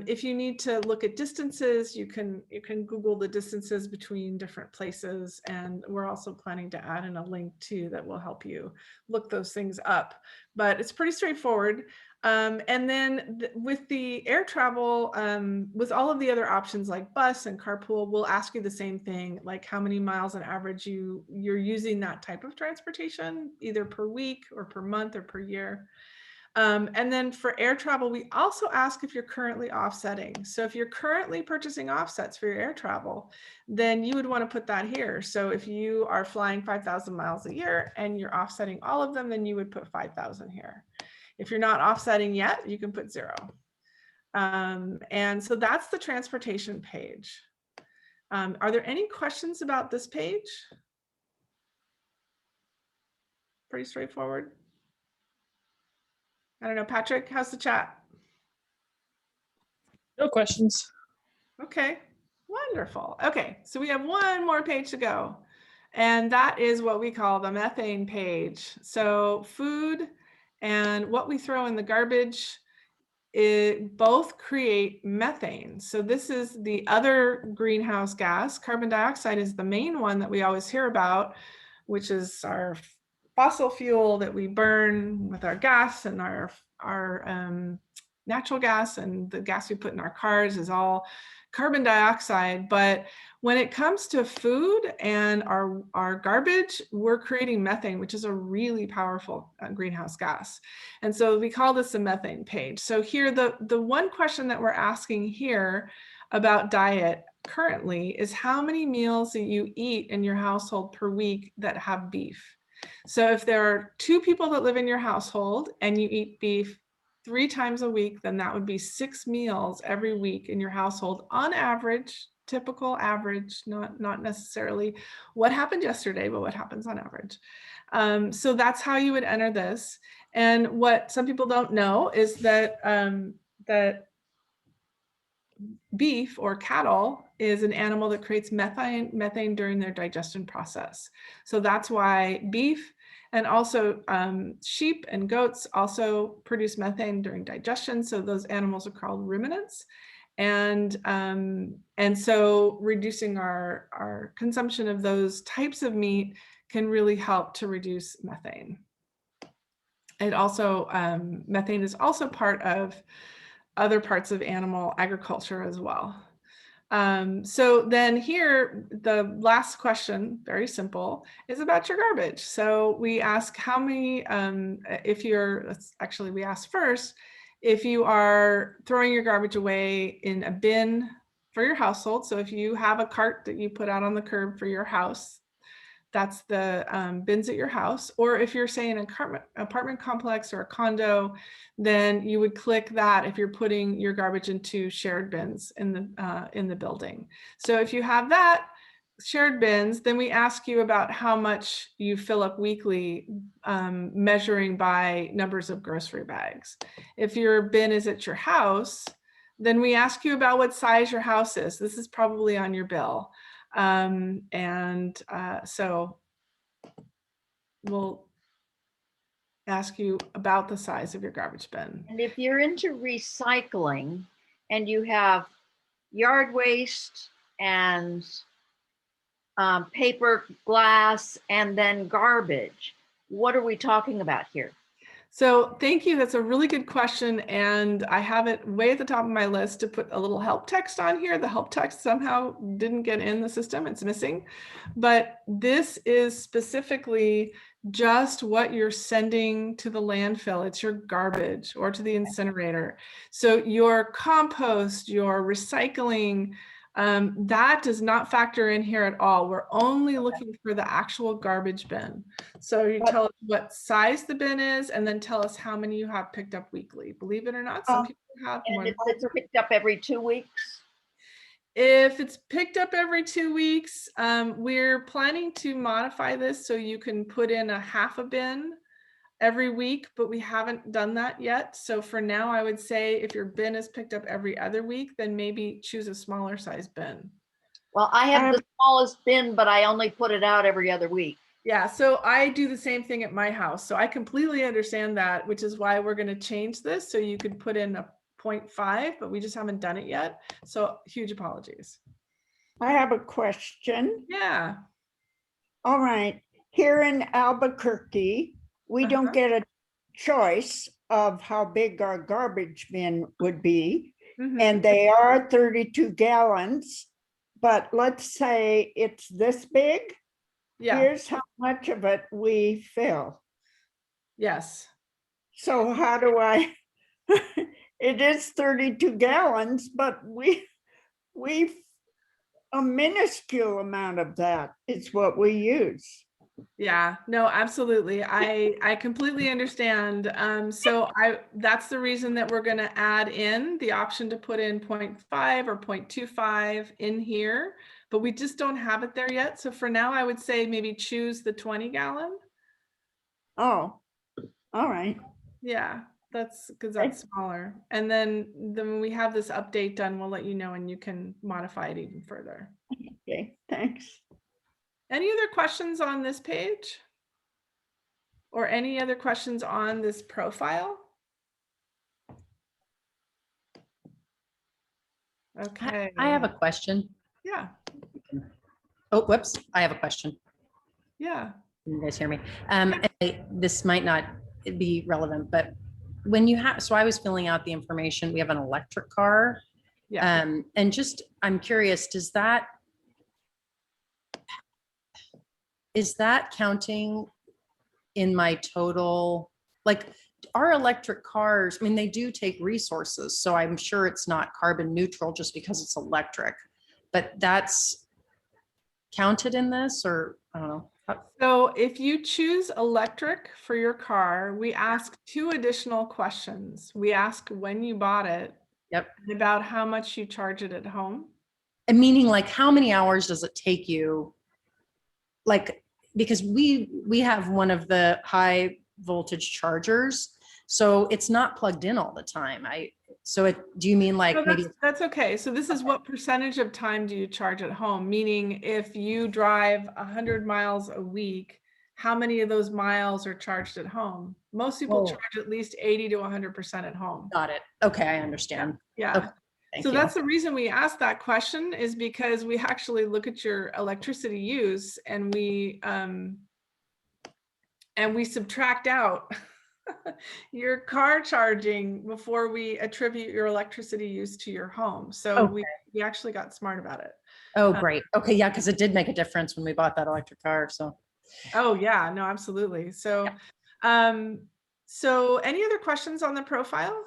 if you need to look at distances, you can Google the distances between different places. And we're also planning to add in a link too that will help you look those things up. But it's pretty straightforward. And then with the air travel, with all of the other options like bus and carpool, we'll ask you the same thing, like how many miles on average you're using that type of transportation, either per week or per month or per year. And then for air travel, we also ask if you're currently offsetting. So if you're currently purchasing offsets for your air travel, then you would want to put that here. So if you are flying 5,000 miles a year and you're offsetting all of them, then you would put 5,000 here. If you're not offsetting yet, you can put 0. And so that's the transportation page. Are there any questions about this page? Pretty straightforward. I don't know, Patrick, how's the chat? No questions. Okay, wonderful. Okay, so we have one more page to go. And that is what we call the methane page. So food and what we throw in the garbage, it both create methane. So this is the other greenhouse gas. Carbon dioxide is the main one that we always hear about, which is our fossil fuel that we burn with our gas, and our natural gas, and the gas we put in our cars is all carbon dioxide. But when it comes to food and our garbage, we're creating methane, which is a really powerful greenhouse gas. And so we call this a methane page. So here, the one question that we're asking here about diet currently is how many meals that you eat in your household per week that have beef. So if there are 2 people that live in your household and you eat beef 3 times a week, then that would be 6 meals every week in your household on average, typical average, not necessarily what happened yesterday, but what happens on average. So that's how you would enter this. And what some people don't know is that that beef or cattle is an animal that creates methane during their digestion process. So that's why beef and also sheep and goats also produce methane during digestion. So those animals are called ruminants. And so reducing our consumption of those types of meat can really help to reduce methane. It also, methane is also part of other parts of animal agriculture as well. So then here, the last question, very simple, is about your garbage. So we ask how many, we ask first, if you are throwing your garbage away in a bin for your household. So if you have a cart that you put out on the curb for your house, that's the bins at your house. Or if you're saying an apartment complex or a condo, then you would click that if you're putting your garbage into shared bins in the building. So if you have that shared bins, then we ask you about how much you fill up weekly, measuring by numbers of grocery bags. If your bin is at your house, then we ask you about what size your house is. This is probably on your bill. So we'll ask you about the size of your garbage bin. And if you're into recycling and you have yard waste and paper, glass, and then garbage, what are we talking about here? So thank you. That's a really good question. And I have it way at the top of my list to put a little help text on here. The help text somehow didn't get in the system. It's missing. But this is specifically just what you're sending to the landfill. It's your garbage or to the incinerator. So your compost, your recycling, that does not factor in here at all. We're only looking for the actual garbage bin. So you tell us what size the bin is and then tell us how many you have picked up weekly. Believe it or not, some people have more. And if it's picked up every 2 weeks? If it's picked up every 2 weeks, we're planning to modify this so you can put in a half a bin every week, but we haven't done that yet. So for now, I would say if your bin is picked up every other week, then maybe choose a smaller size bin. Well, I have the smallest bin, but I only put it out every other week. Yeah, so I do the same thing at my house. So I completely understand that, which is why we're going to change this so you could put in a 0.5, but we just haven't done it yet. So huge apologies. I have a question. Yeah. All right. Here in Albuquerque, we don't get a choice of how big our garbage bin would be. And they are 32 gallons. But let's say it's this big. Yeah. Here's how much of it we fill. Yes. So how do I, it is 32 gallons, but we a minuscule amount of that is what we use. Yeah, no, absolutely. I completely understand. That's the reason that we're going to add in the option to put in 0.5 or 0.25 in here, but we just don't have it there yet. So for now, I would say maybe choose the 20 gallon. Oh, all right. Yeah, that's because that's smaller. And then when we have this update done, we'll let you know and you can modify it even further. Okay, thanks. Any other questions on this page? Or any other questions on this profile? Okay. I have a question. Yeah. Oh, whoops. I have a question. Yeah. Can you guys hear me? This might not be relevant, but when you have, so I was filling out the information, we have an electric car. Yeah. And just, I'm curious, is that counting in my total, like our electric cars, I mean, they do take resources. So I'm sure it's not carbon neutral just because it's electric, but that's counted in this, or I don't know. So if you choose electric for your car, we ask 2 additional questions. We ask when you bought it. Yep. And about how much you charge it at home. And meaning like how many hours does it take you? Like, because we have one of the high voltage chargers, so it's not plugged in all the time. Do you mean like No, maybe? that's okay. So this is what percentage of time do you charge at home? Meaning if you drive 100 miles a week, how many of those miles are charged at home? Most people charge at least 80 to 100% at home. Got it. Okay, I understand. Yeah. Okay, thank So you. that's the reason we asked that question, is because we actually look at your electricity use and we subtract out your car charging before we attribute your electricity use to your home. So we actually got smart about it. Oh, great. Okay, yeah, because it did make a difference when we bought that electric car. So. Oh yeah, no, absolutely. So, so any other questions on the profile?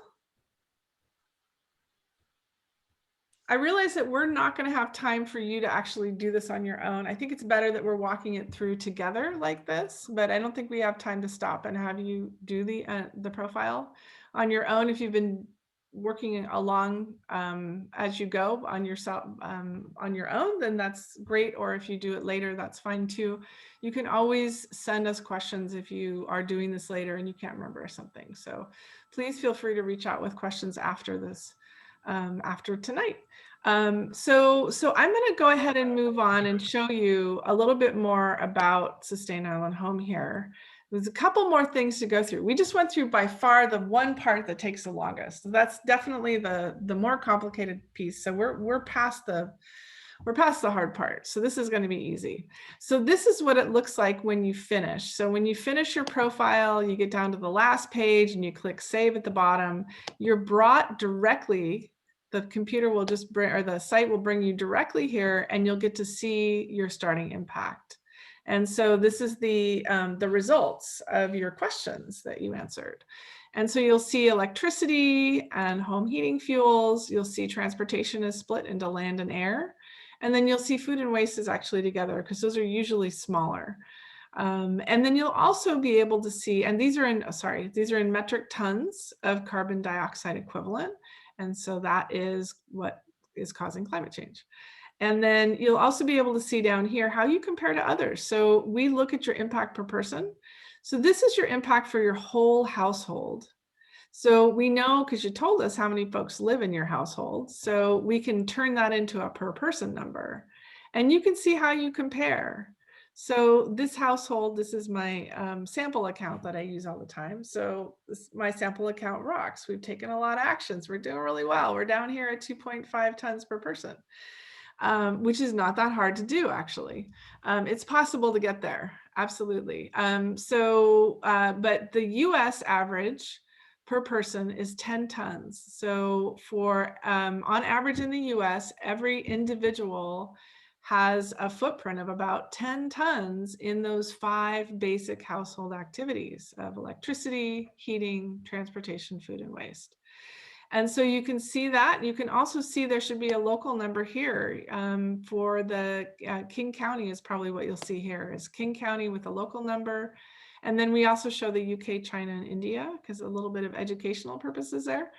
I realize that we're not going to have time for you to actually do this on your own. I think it's better that we're walking it through together like this, but I don't think we have time to stop and have you do the profile on your own. If you've been working along as you go on yourself on your own, then that's great. Or if you do it later, that's fine too. You can always send us questions if you are doing this later and you can't remember something. So please feel free to reach out with questions after this. After tonight. So I'm going to go ahead and move on and show you a little bit more about Sustain Island Home here. There's a couple more things to go through. We just went through by far the one part that takes the longest. So that's definitely the more complicated piece. So we're past the hard part. So this is going to be easy. So this is what it looks like when you finish. So when you finish your profile, you get down to the last page and you click save at the bottom. You're brought directly, the computer will just bring, or the site will bring you directly here, and you'll get to see your starting impact. And so this is the results of your questions that you answered. And so you'll see electricity and home heating fuels. You'll see transportation is split into land and air. And then you'll see food and waste is actually together, because those are usually smaller. And then you'll also be able to see, and these are in metric tons of carbon dioxide equivalent. And so that is what is causing climate change. And then you'll also be able to see down here how you compare to others. So we look at your impact per person. So this is your impact for your whole household. So we know, because you told us how many folks live in your household, so we can turn that into a per person number. And you can see how you compare. So this household, this is my sample account that I use all the time. So my sample account rocks. We've taken a lot of actions. We're doing really well. We're down here at 2.5 tons per person, which is not that hard to do, actually. It's possible to get there, absolutely. But the US average per person is 10 tons. So for on average in the US, every individual has a footprint of about 10 tons in those 5 basic household activities of electricity, heating, transportation, food, and waste. And so you can see that. You can also see there should be a local number here for the King County is probably what you'll see here is King County with a local number. And then we also show the UK, China, and India, because a little bit of educational purposes there.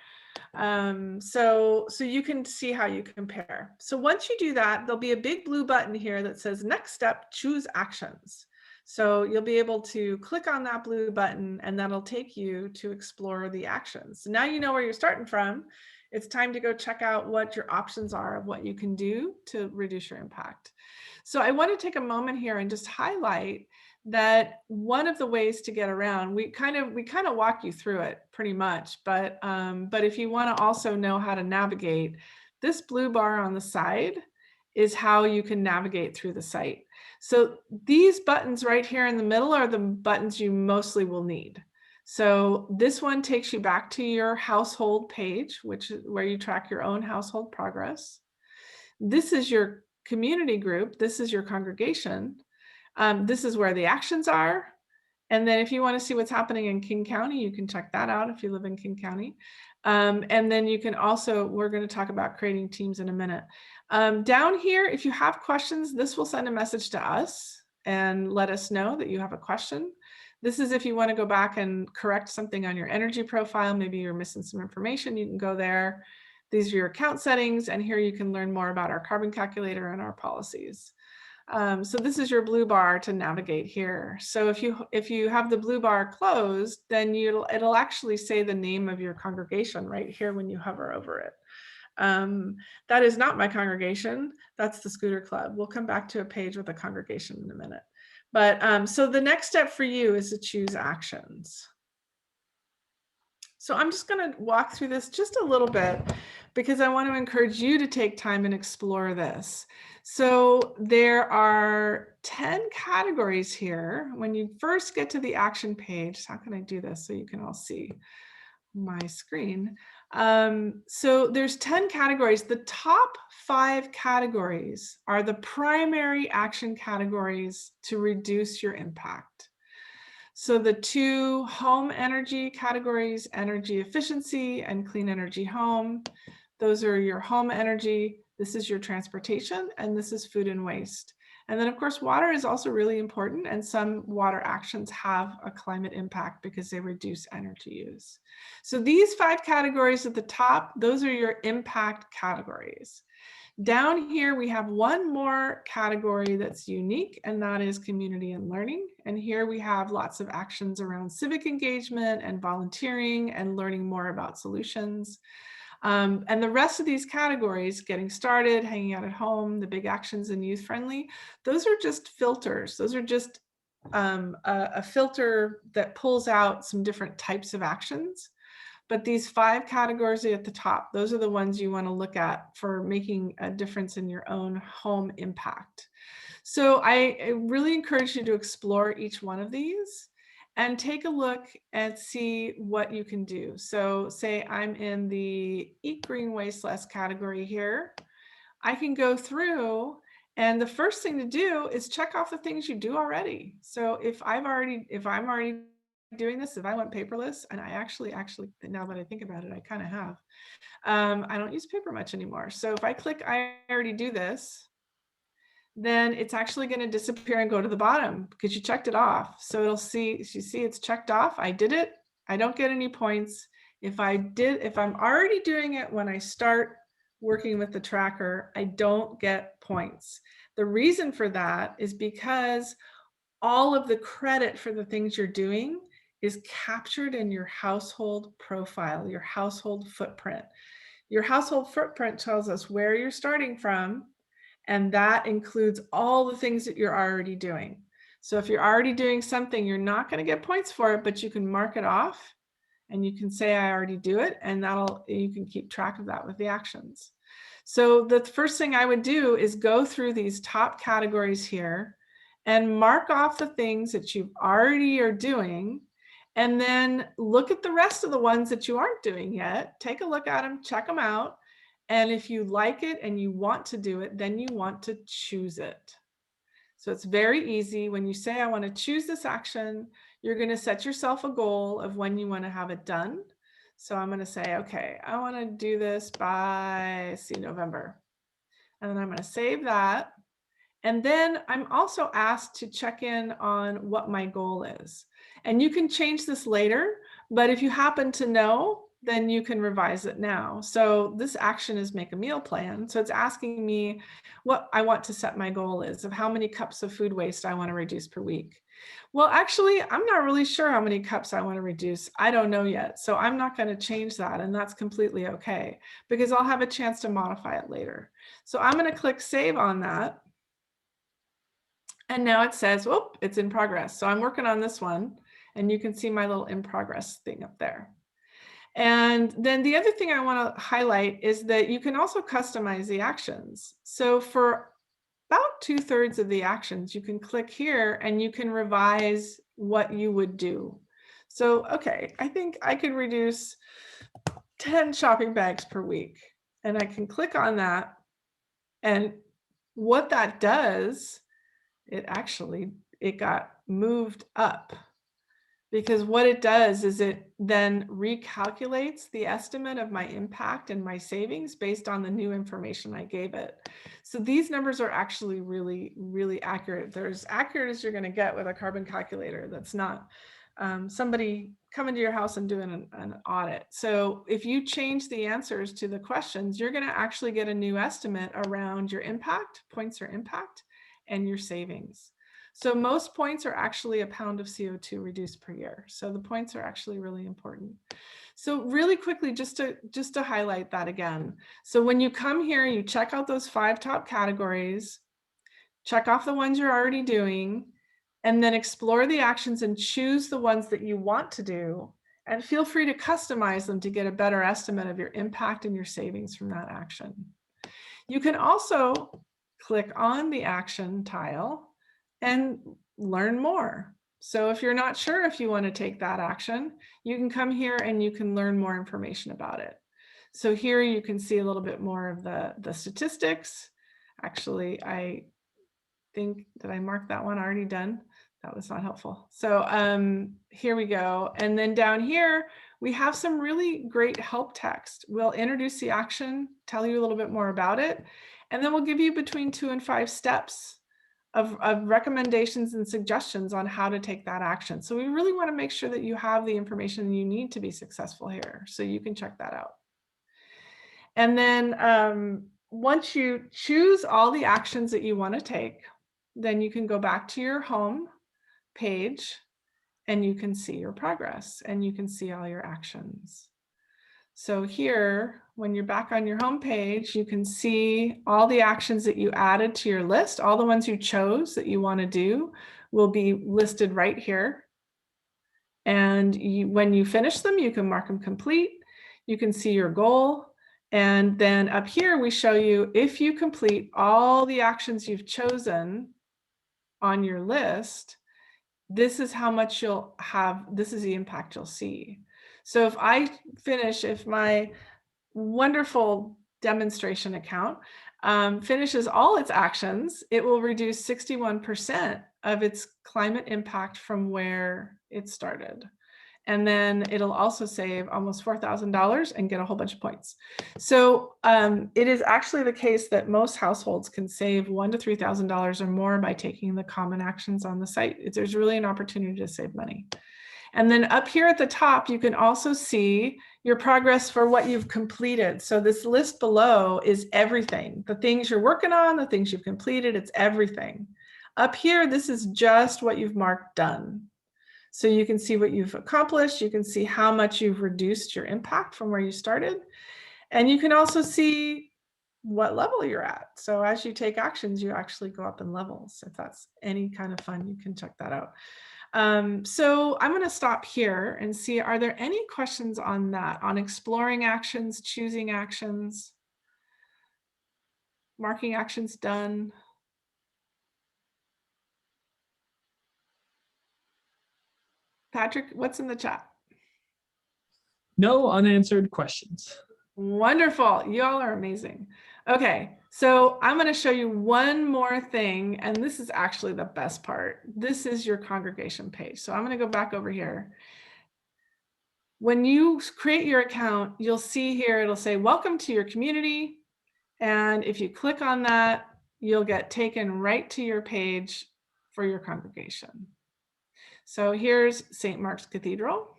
So you can see how you compare. So once you do that, there'll be a big blue button here that says next step, choose actions. So you'll be able to click on that blue button and that'll take you to explore the actions. So now you know where you're starting from. It's time to go check out what your options are of what you can do to reduce your impact. So I want to take a moment here and just highlight that one of the ways to get around, we kind of walk you through it pretty much, but if you want to also know how to navigate, this blue bar on the side is how you can navigate through the site. So these buttons right here in the middle are the buttons you mostly will need. So this one takes you back to your household page, which is where you track your own household progress. This is your community group. This is your congregation. This is where the actions are. And then if you want to see what's happening in King County, you can check that out if you live in King County. And then you can also, we're going to talk about creating teams in a minute. Down here, if you have questions, this will send a message to us. and let us know that you have a question. This is if you want to go back and correct something on your energy profile. Maybe you're missing some information, you can go there. These are your account settings, and here you can learn more about our carbon calculator and our policies. So this is your blue bar to navigate here. So if you have the blue bar closed, then it'll actually say the name of your congregation right here when you hover over it. That is not my congregation. That's the Scooter Club. We'll come back to a page with a congregation in a minute. But so the next step for you is to choose actions. So I'm just going to walk through this just a little bit because I want to encourage you to take time and explore this. So there are 10 categories here. When you first get to the action page, how can I do this so you can all see my screen? So there's 10 categories. The top 5 categories are the primary action categories to reduce your impact. So the 2 home energy categories, energy efficiency and clean energy home, those are your home energy. This is your transportation, and this is food and waste. And then of course, water is also really important, and some water actions have a climate impact because they reduce energy use. So these 5 categories at the top, those are your impact categories. Down here, we have one more category that's unique, and that is community and learning. And here we have lots of actions around civic engagement and volunteering and learning more about solutions. And the rest of these categories, getting started, hanging out at home, the big actions and youth friendly, those are just filters. Those are just a filter that pulls out some different types of actions. But these 5 categories at the top, those are the ones you want to look at for making a difference in your own home impact. So I really encourage you to explore each one of these and take a look and see what you can do. So say I'm in the Eat Green Waste Less category here. I can go through, and the first thing to do is check off the things you do already. So if I'm already doing this, if I went paperless, and I actually, now that I think about it, I kind of have. I don't use paper much anymore. So if I click, I already do this, then it's actually going to disappear and go to the bottom because you checked it off. So it'll see, you see it's checked off. I did it. I don't get any points. If I'm already doing it when I start working with the tracker, I don't get points. The reason for that is because all of the credit for the things you're doing is captured in your household profile, your household footprint. Your household footprint tells us where you're starting from, and that includes all the things that you're already doing. So if you're already doing something, you're not going to get points for it, but you can mark it off and you can say, I already do it, and you can keep track of that with the actions. So the first thing I would do is go through these top categories here and mark off the things that you already are doing, and then look at the rest of the ones that you aren't doing yet. Take a look at them, check them out. And if you like it and you want to do it, then you want to choose it. So it's very easy. When you say, I want to choose this action, you're going to set yourself a goal of when you want to have it done. So I'm going to say, okay, I want to do this by November. And then I'm going to save that. And then I'm also asked to check in on what my goal is. And you can change this later, but if you happen to know, then you can revise it now. So this action is make a meal plan. So it's asking me what I want to set my goal is of how many cups of food waste I want to reduce per week. Well, actually, I'm not really sure how many cups I want to reduce. I don't know yet. So I'm not going to change that. And that's completely okay, because I'll have a chance to modify it later. So I'm going to click save on that. And now it says, whoop, it's in progress. So I'm working on this one, and you can see my little in progress thing up there. And then the other thing I want to highlight is that you can also customize the actions. So for about 2/3 of the actions, you can click here and you can revise what you would do. So, okay, I think I could reduce 10 shopping bags per week, and I can click on that. And what that does, it got moved up, because what it does is it then recalculates the estimate of my impact and my savings based on the new information I gave it. So these numbers are actually really, really accurate. They're as accurate as you're going to get with a carbon calculator. That's not somebody coming to your house and doing an audit. So if you change the answers to the questions, you're going to actually get a new estimate around your impact, points or impact, and your savings. So most points are actually a pound of CO2 reduced per year. So the points are actually really important. So really quickly, just to highlight that again. So when you come here, you check out those 5 top categories, check off the ones you're already doing, and then explore the actions and choose the ones that you want to do. And feel free to customize them to get a better estimate of your impact and your savings from that action. You can also click on the action tile and learn more. So if you're not sure if you want to take that action, you can come here and you can learn more information about it. So here you can see a little bit more of the statistics. Actually, I think, did I mark that one already done? That was not helpful. So here we go. And then down here, we have some really great help text. We'll introduce the action, tell you a little bit more about it, and then we'll give you between 2 and 5 steps of recommendations and suggestions on how to take that action. So we really want to make sure that you have the information you need to be successful here. So you can check that out. And then once you choose all the actions that you want to take, then you can go back to your home page and you can see your progress and you can see all your actions. So here, when you're back on your home page, you can see all the actions that you added to your list. All the ones you chose that you want to do will be listed right here. And when you finish them, you can mark them complete. You can see your goal. And then up here, we show you if you complete all the actions you've chosen on your list, this is how much you'll have, this is the impact you'll see. So if I finish, if my wonderful demonstration account finishes all its actions, it will reduce 61% of its climate impact from where it started. And then it'll also save almost $4,000 and get a whole bunch of points. So it is actually the case that most households can save $1,000 to $3,000 or more by taking the common actions on the site. There's really an opportunity to save money. And then up here at the top, you can also see your progress for what you've completed. So this list below is everything, the things you're working on, the things you've completed, it's everything. Up here, this is just what you've marked done. So you can see what you've accomplished. You can see how much you've reduced your impact from where you started. And you can also see what level you're at. So as you take actions, you actually go up in levels. If that's any kind of fun, you can check that out. So I'm going to stop here and see, are there any questions on that, on exploring actions, choosing actions, marking actions done? Patrick, what's in the chat? No unanswered questions. Wonderful. You all are amazing. Okay, so I'm going to show you one more thing, and this is actually the best part. This is your congregation page. So I'm going to go back over here. When you create your account, you'll see here, it'll say, welcome to your community. And if you click on that, you'll get taken right to your page for your congregation. So here's St. Mark's Cathedral.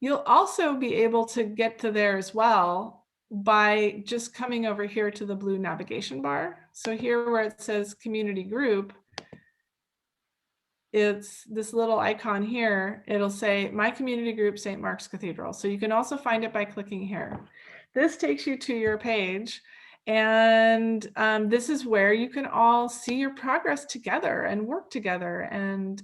You'll also be able to get to there as well by just coming over here to the blue navigation bar. So here where it says community group, it's this little icon here. It'll say my community group, St. Mark's Cathedral. So you can also find it by clicking here. This takes you to your page. And this is where you can all see your progress together and work together and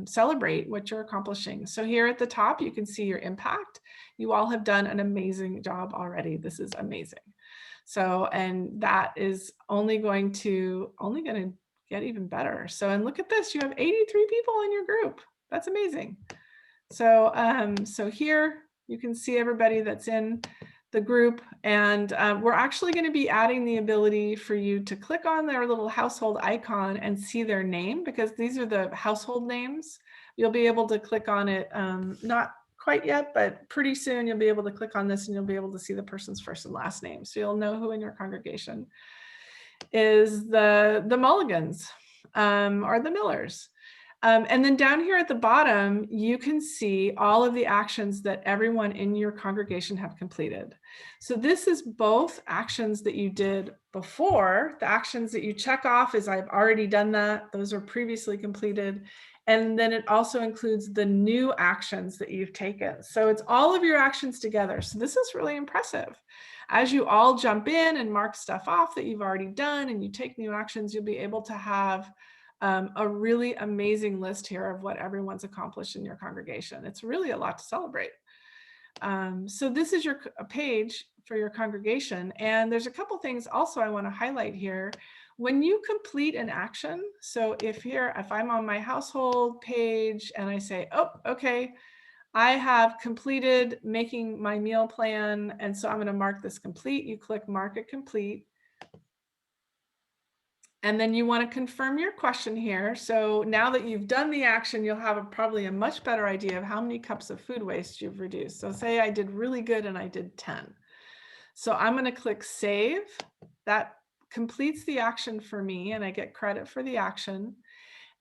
celebrate what you're accomplishing. So here at the top, you can see your impact. You all have done an amazing job already. This is amazing. So, and that is only going to get even better. So, and look at this, you have 83 people in your group. That's amazing. So, so here you can see everybody that's in the group, and we're actually going to be adding the ability for you to click on their little household icon and see their name, because these are the household names, you'll be able to click on it. Not quite yet, but pretty soon you'll be able to click on this and you'll be able to see the person's first and last name. So you'll know who in your congregation is the Mulligans or the Millers. And then down here at the bottom, you can see all of the actions that everyone in your congregation have completed. So this is both actions that you did before, the actions that you check off as I've already done that, those are previously completed. And then it also includes the new actions that you've taken. So it's all of your actions together. So this is really impressive. As you all jump in and mark stuff off that you've already done and you take new actions, you'll be able to have a really amazing list here of what everyone's accomplished in your congregation. It's really a lot to celebrate. So this is your page for your congregation. And there's a couple things also I want to highlight here. When you complete an action, so if I'm on my household page and I say, oh, okay, I have completed making my meal plan, and so I'm going to mark this complete. You click mark it complete. And then you want to confirm your question here. So now that you've done the action, you'll have probably a much better idea of how many cups of food waste you've reduced. So say I did really good and I did 10. So I'm going to click save. That completes the action for me and I get credit for the action.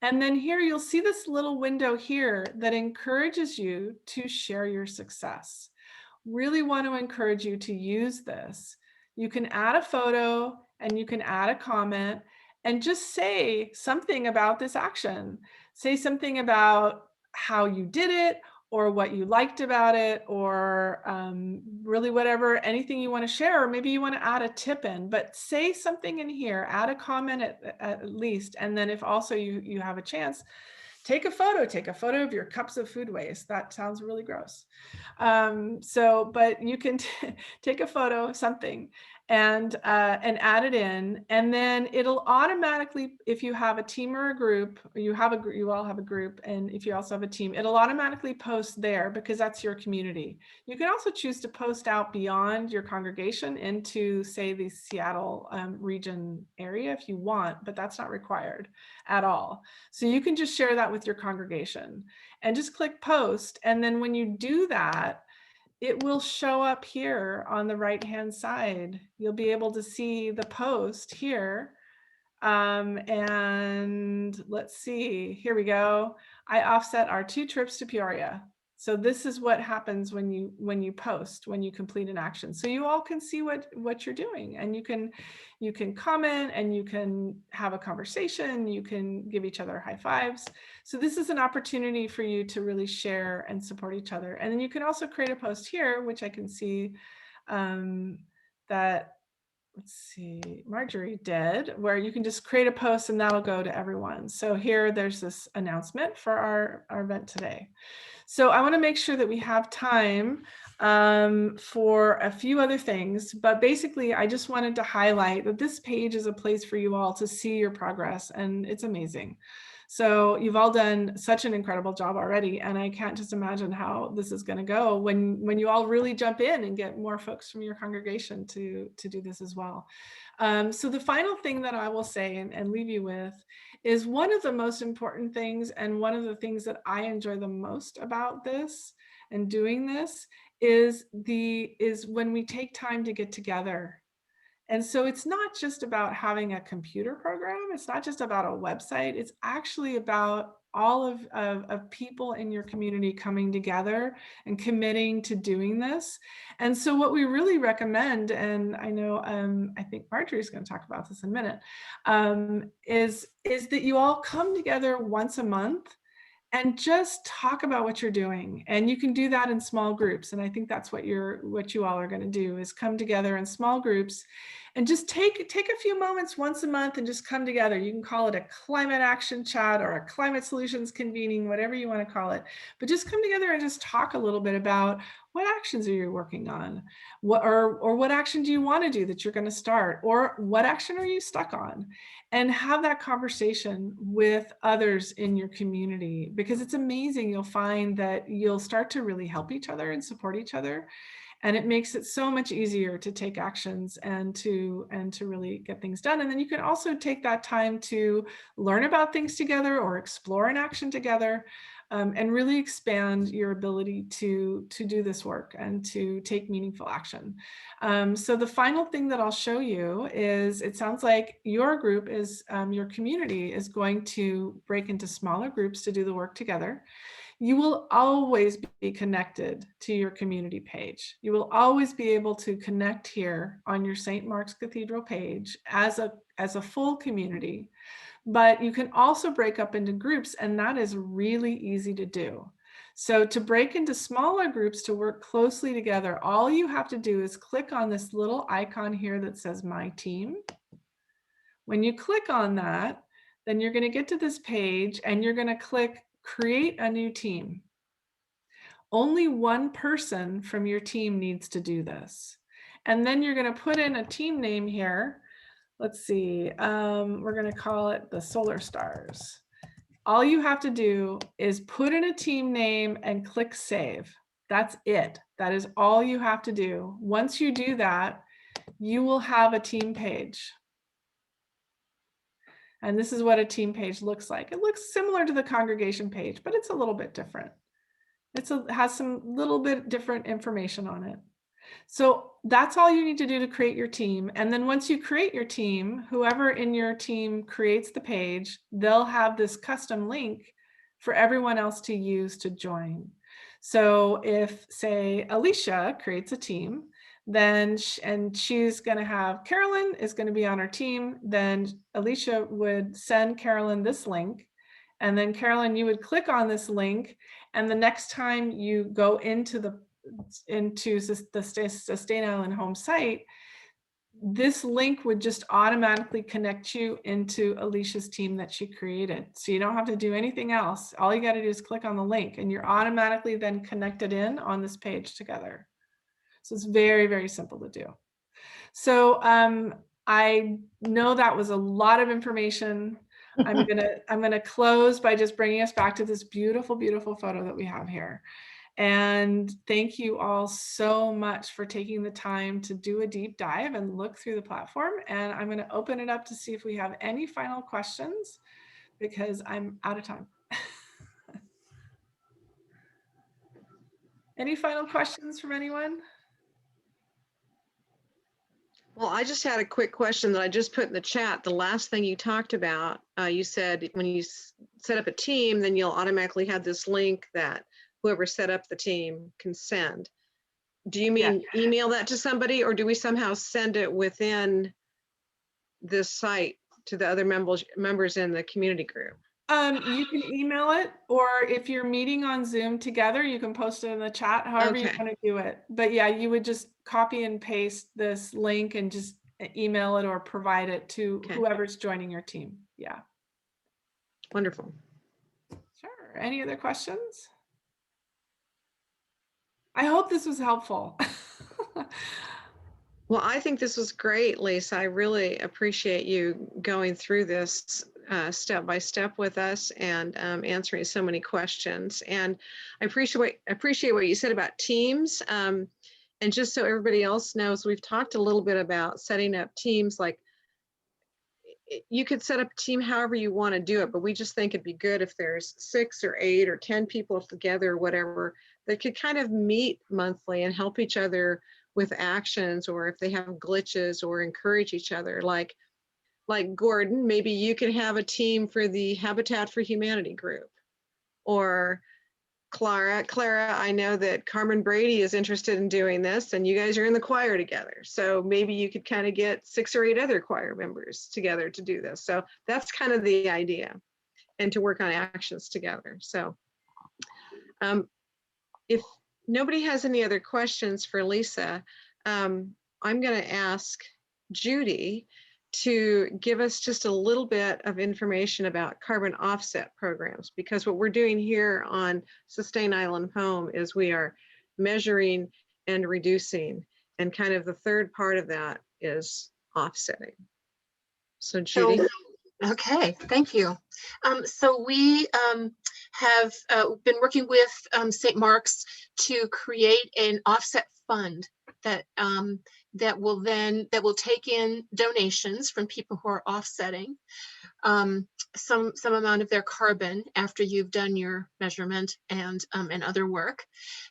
And then here you'll see this little window here that encourages you to share your success. Really want to encourage you to use this. You can add a photo and you can add a comment and just say something about this action. Say something about how you did it or what you liked about it, or really whatever, anything you want to share, or maybe you want to add a tip in, but say something in here, add a comment at least. And then if also you have a chance, take a photo of your cups of food waste. That sounds really gross. But you can take a photo of something and add it in, and then it'll automatically, if you have a team or a group, you all have a group, and if you also have a team, it'll automatically post there because that's your community. You can also choose to post out beyond your congregation into, say, the Seattle region area if you want, but that's not required at all. So you can just share that with your congregation and just click post. And then when you do that, it will show up here on the right-hand side. You'll be able to see the post here. And let's see, here we go. I offset our 2 trips to Peoria. So this is what happens when you post, when you complete an action. So you all can see what you're doing, and you can comment and you can have a conversation. You can give each other high fives. So this is an opportunity for you to really share and support each other. And then you can also create a post here, which I can see that, let's see, Marjorie did, where you can just create a post and that'll go to everyone. So here there's this announcement for our event today. So I want to make sure that we have time for a few other things, but basically I just wanted to highlight that this page is a place for you all to see your progress, and it's amazing. So you've all done such an incredible job already, and I can't just imagine how this is going to go when you all really jump in and get more folks from your congregation to do this as well. So the final thing that I will say and leave you with is one of the most important things, and one of the things that I enjoy the most about this and doing this is when we take time to get together. And so it's not just about having a computer program. It's not just about a website. It's actually about all of people in your community coming together and committing to doing this. And so what we really recommend, and I know I think Marjorie is going to talk about this in a minute, is that you all come together once a month and just talk about what you're doing. And you can do that in small groups. And I think that's what you all are going to do, is come together in small groups and just take a few moments once a month and just come together. You can call it a climate action chat or a climate solutions convening, whatever you want to call it. But just come together and just talk a little bit about what actions are you working on? What action do you want to do that you're going to start? Or what action are you stuck on? And have that conversation with others in your community, because it's amazing. You'll find that you'll start to really help each other and support each other. And it makes it so much easier to take actions and to really get things done. And then you can also take that time to learn about things together or explore an action together. and really expand your ability to do this work and to take meaningful action. So the final thing that I'll show you is, it sounds like your group is, your community is going to break into smaller groups to do the work together. You will always be connected to your community page. You will always be able to connect here on your St. Mark's Cathedral page as a full community, but you can also break up into groups, and that is really easy to do. So to break into smaller groups to work closely together, all you have to do is click on this little icon here that says My Team. When you click on that, then you're going to get to this page and you're going to click Create a New Team. Only one person from your team needs to do this. And then you're going to put in a team name here. Let's see, we're going to call it the Solar Stars. All you have to do is put in a team name and click Save. That's it. That is all you have to do. Once you do that, you will have a team page. And this is what a team page looks like. It looks similar to the congregation page, but it's a little bit different. It has some little bit different information on it. So that's all you need to do to create your team. And then once you create your team, whoever in your team creates the page, they'll have this custom link for everyone else to use to join. So if, say, Alicia creates a team, then she's going to have Carolyn is going to be on her team, then Alicia would send Carolyn this link, and then Carolyn, you would click on this link, and the next time you go into the Sustain Island Home site, this link would just automatically connect you into Alicia's team that she created. So you don't have to do anything else. All you got to do is click on the link and you're automatically then connected in on this page together. So it's very, very simple to do. So I know that was a lot of information. I'm gonna close by just bringing us back to this beautiful, beautiful photo that we have here. And thank you all so much for taking the time to do a deep dive and look through the platform. And I'm going to open it up to see if we have any final questions, because I'm out of time. Any final questions from anyone? Well, I just had a quick question that I just put in the chat. The last thing you talked about, you said when you set up a team, then you'll automatically have this link that whoever set up the team can send. Do you mean email that to somebody, or do we somehow send it within this site to the other members in the community group? You can email it, or if you're meeting on Zoom together, you can post it in the chat, however you want to do it. But yeah, you would just copy and paste this link and just email it or provide it to whoever's joining your team. Yeah. Wonderful. Sure. Any other questions? I hope this was helpful. Well, I think this was great, Lisa. I really appreciate you going through this step by step with us and answering so many questions. And I appreciate what you said about teams. And just so everybody else knows, we've talked a little bit about setting up teams. Like, you could set up a team however you want to do it, but we just think it'd be good if there's 6 or 8 or 10 people together or whatever that could kind of meet monthly and help each other with actions, or if they have glitches, or encourage each other. Like Gordon, maybe you can have a team for the Habitat for Humanity group. Or Clara, I know that Carmen Brady is interested in doing this, and you guys are in the choir together. So maybe you could kind of get 6 or 8 other choir members together to do this. So that's kind of the idea, and to work on actions together. So if nobody has any other questions for Lisa, I'm going to ask Judy to give us just a little bit of information about carbon offset programs, because what we're doing here on Sustain Island Home is we are measuring and reducing, and kind of the third part of that is offsetting. So Judy. Okay, thank you. So we have been working with St. Mark's to create an offset fund that that will take in donations from people who are offsetting some amount of their carbon after you've done your measurement and other work.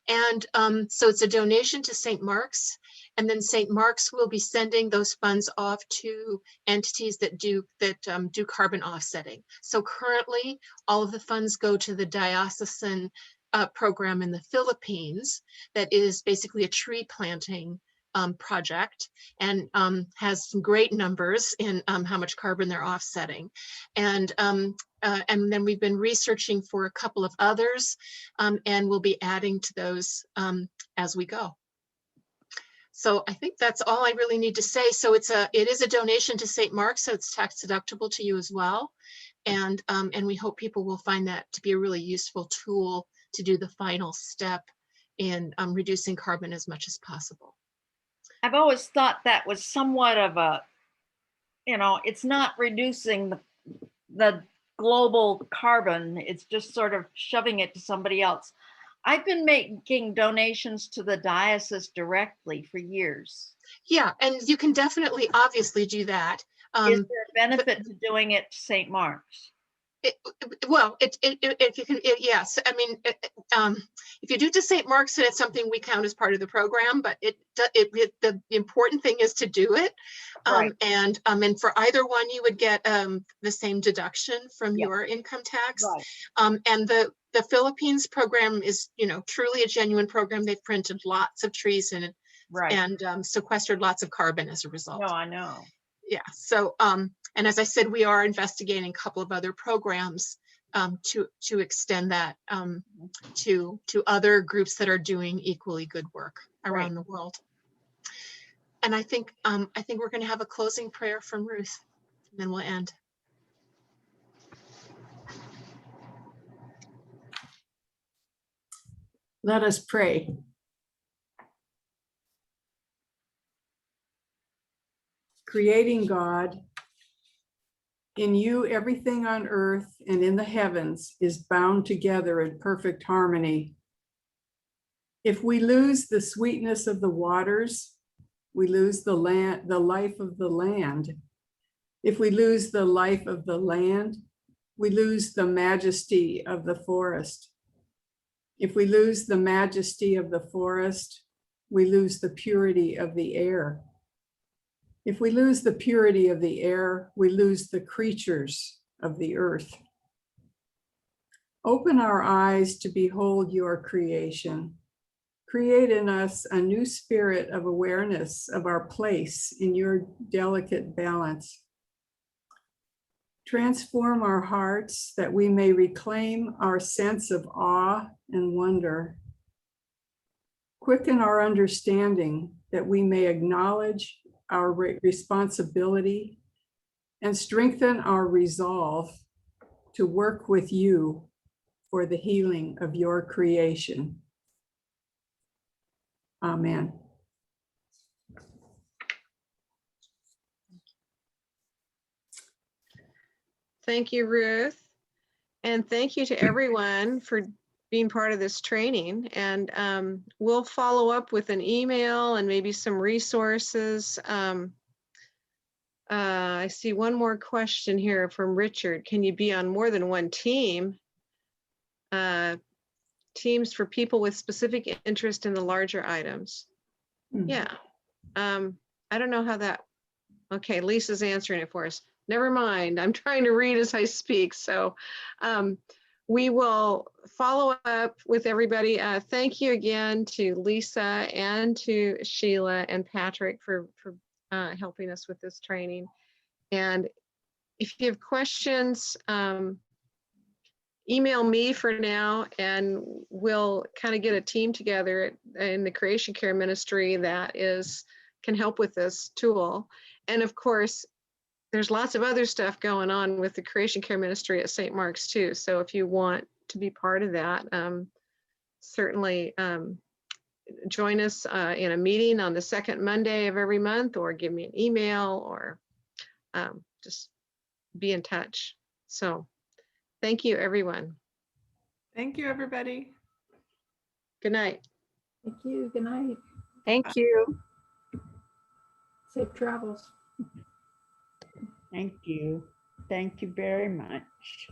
And so it's a donation to St. Mark's, and then St. Mark's will be sending those funds off to entities that do carbon offsetting. So currently, all of the funds go to the diocesan program in the Philippines that is basically a tree planting project, and has some great numbers in how much carbon they're offsetting. And then we've been researching for a couple of others, and we'll be adding to those as we go. So I think that's all I really need to say. So it is a donation to St. Mark's, so it's tax deductible to you as well. And we hope people will find that to be a really useful tool to do the final step in reducing carbon as much as possible. I've always thought that was somewhat of a, it's not reducing the global carbon, it's just sort of shoving it to somebody else. I've been making donations to the diocese directly for years. Yeah, and you can definitely, obviously, do that. Is there a benefit to doing it to St. Mark's? If you can, yes. I mean, if you do to St. Mark's, then it's something we count as part of the program. But the important thing is to do it, Right. And for either one, you would get the same deduction from your income tax. Right. And the Philippines program is, truly a genuine program. They've planted lots of trees and sequestered lots of carbon as a result. No, I know. Yeah. So, and as I said, we are investigating a couple of other programs to extend that to other groups that are doing equally good work around the world. And I think we're going to have a closing prayer from Ruth, and then we'll end. Let us pray. Creating God, in you everything on earth and in the heavens is bound together in perfect harmony. If we lose the sweetness of the waters, we lose the life of the land. If we lose the life of the land, we lose the majesty of the forest. If we lose the majesty of the forest, we lose the purity of the air. If we lose the purity of the air, we lose the creatures of the earth. Open our eyes to behold your creation. Create in us a new spirit of awareness of our place in your delicate balance. Transform our hearts that we may reclaim our sense of awe and wonder. Quicken our understanding that we may acknowledge our responsibility and strengthen our resolve to work with you for the healing of your creation. Amen. Thank you, Ruth. And thank you to everyone for being part of this training. And we'll follow up with an email and maybe some resources. I see one more question here from Richard. Can you be on more than one team? Teams for people with specific interest in the larger items. Yeah. I don't know how that, okay, Lisa's answering it for us. Never mind, I'm trying to read as I speak. So we will follow up with everybody. Thank you again to Lisa and to Sheila and Patrick for helping us with this training. And if you have questions, email me for now, and we'll kind of get a team together in the Creation Care Ministry that can help with this tool. And of course, there's lots of other stuff going on with the Creation Care Ministry at St. Mark's too. So if you want to be part of that, certainly join us in a meeting on the second Monday of every month, or give me an email, or just be in touch. So thank you, everyone. Thank you, everybody. Good night. Thank you. Good night. Thank you. Safe travels. Thank you. Thank you very much.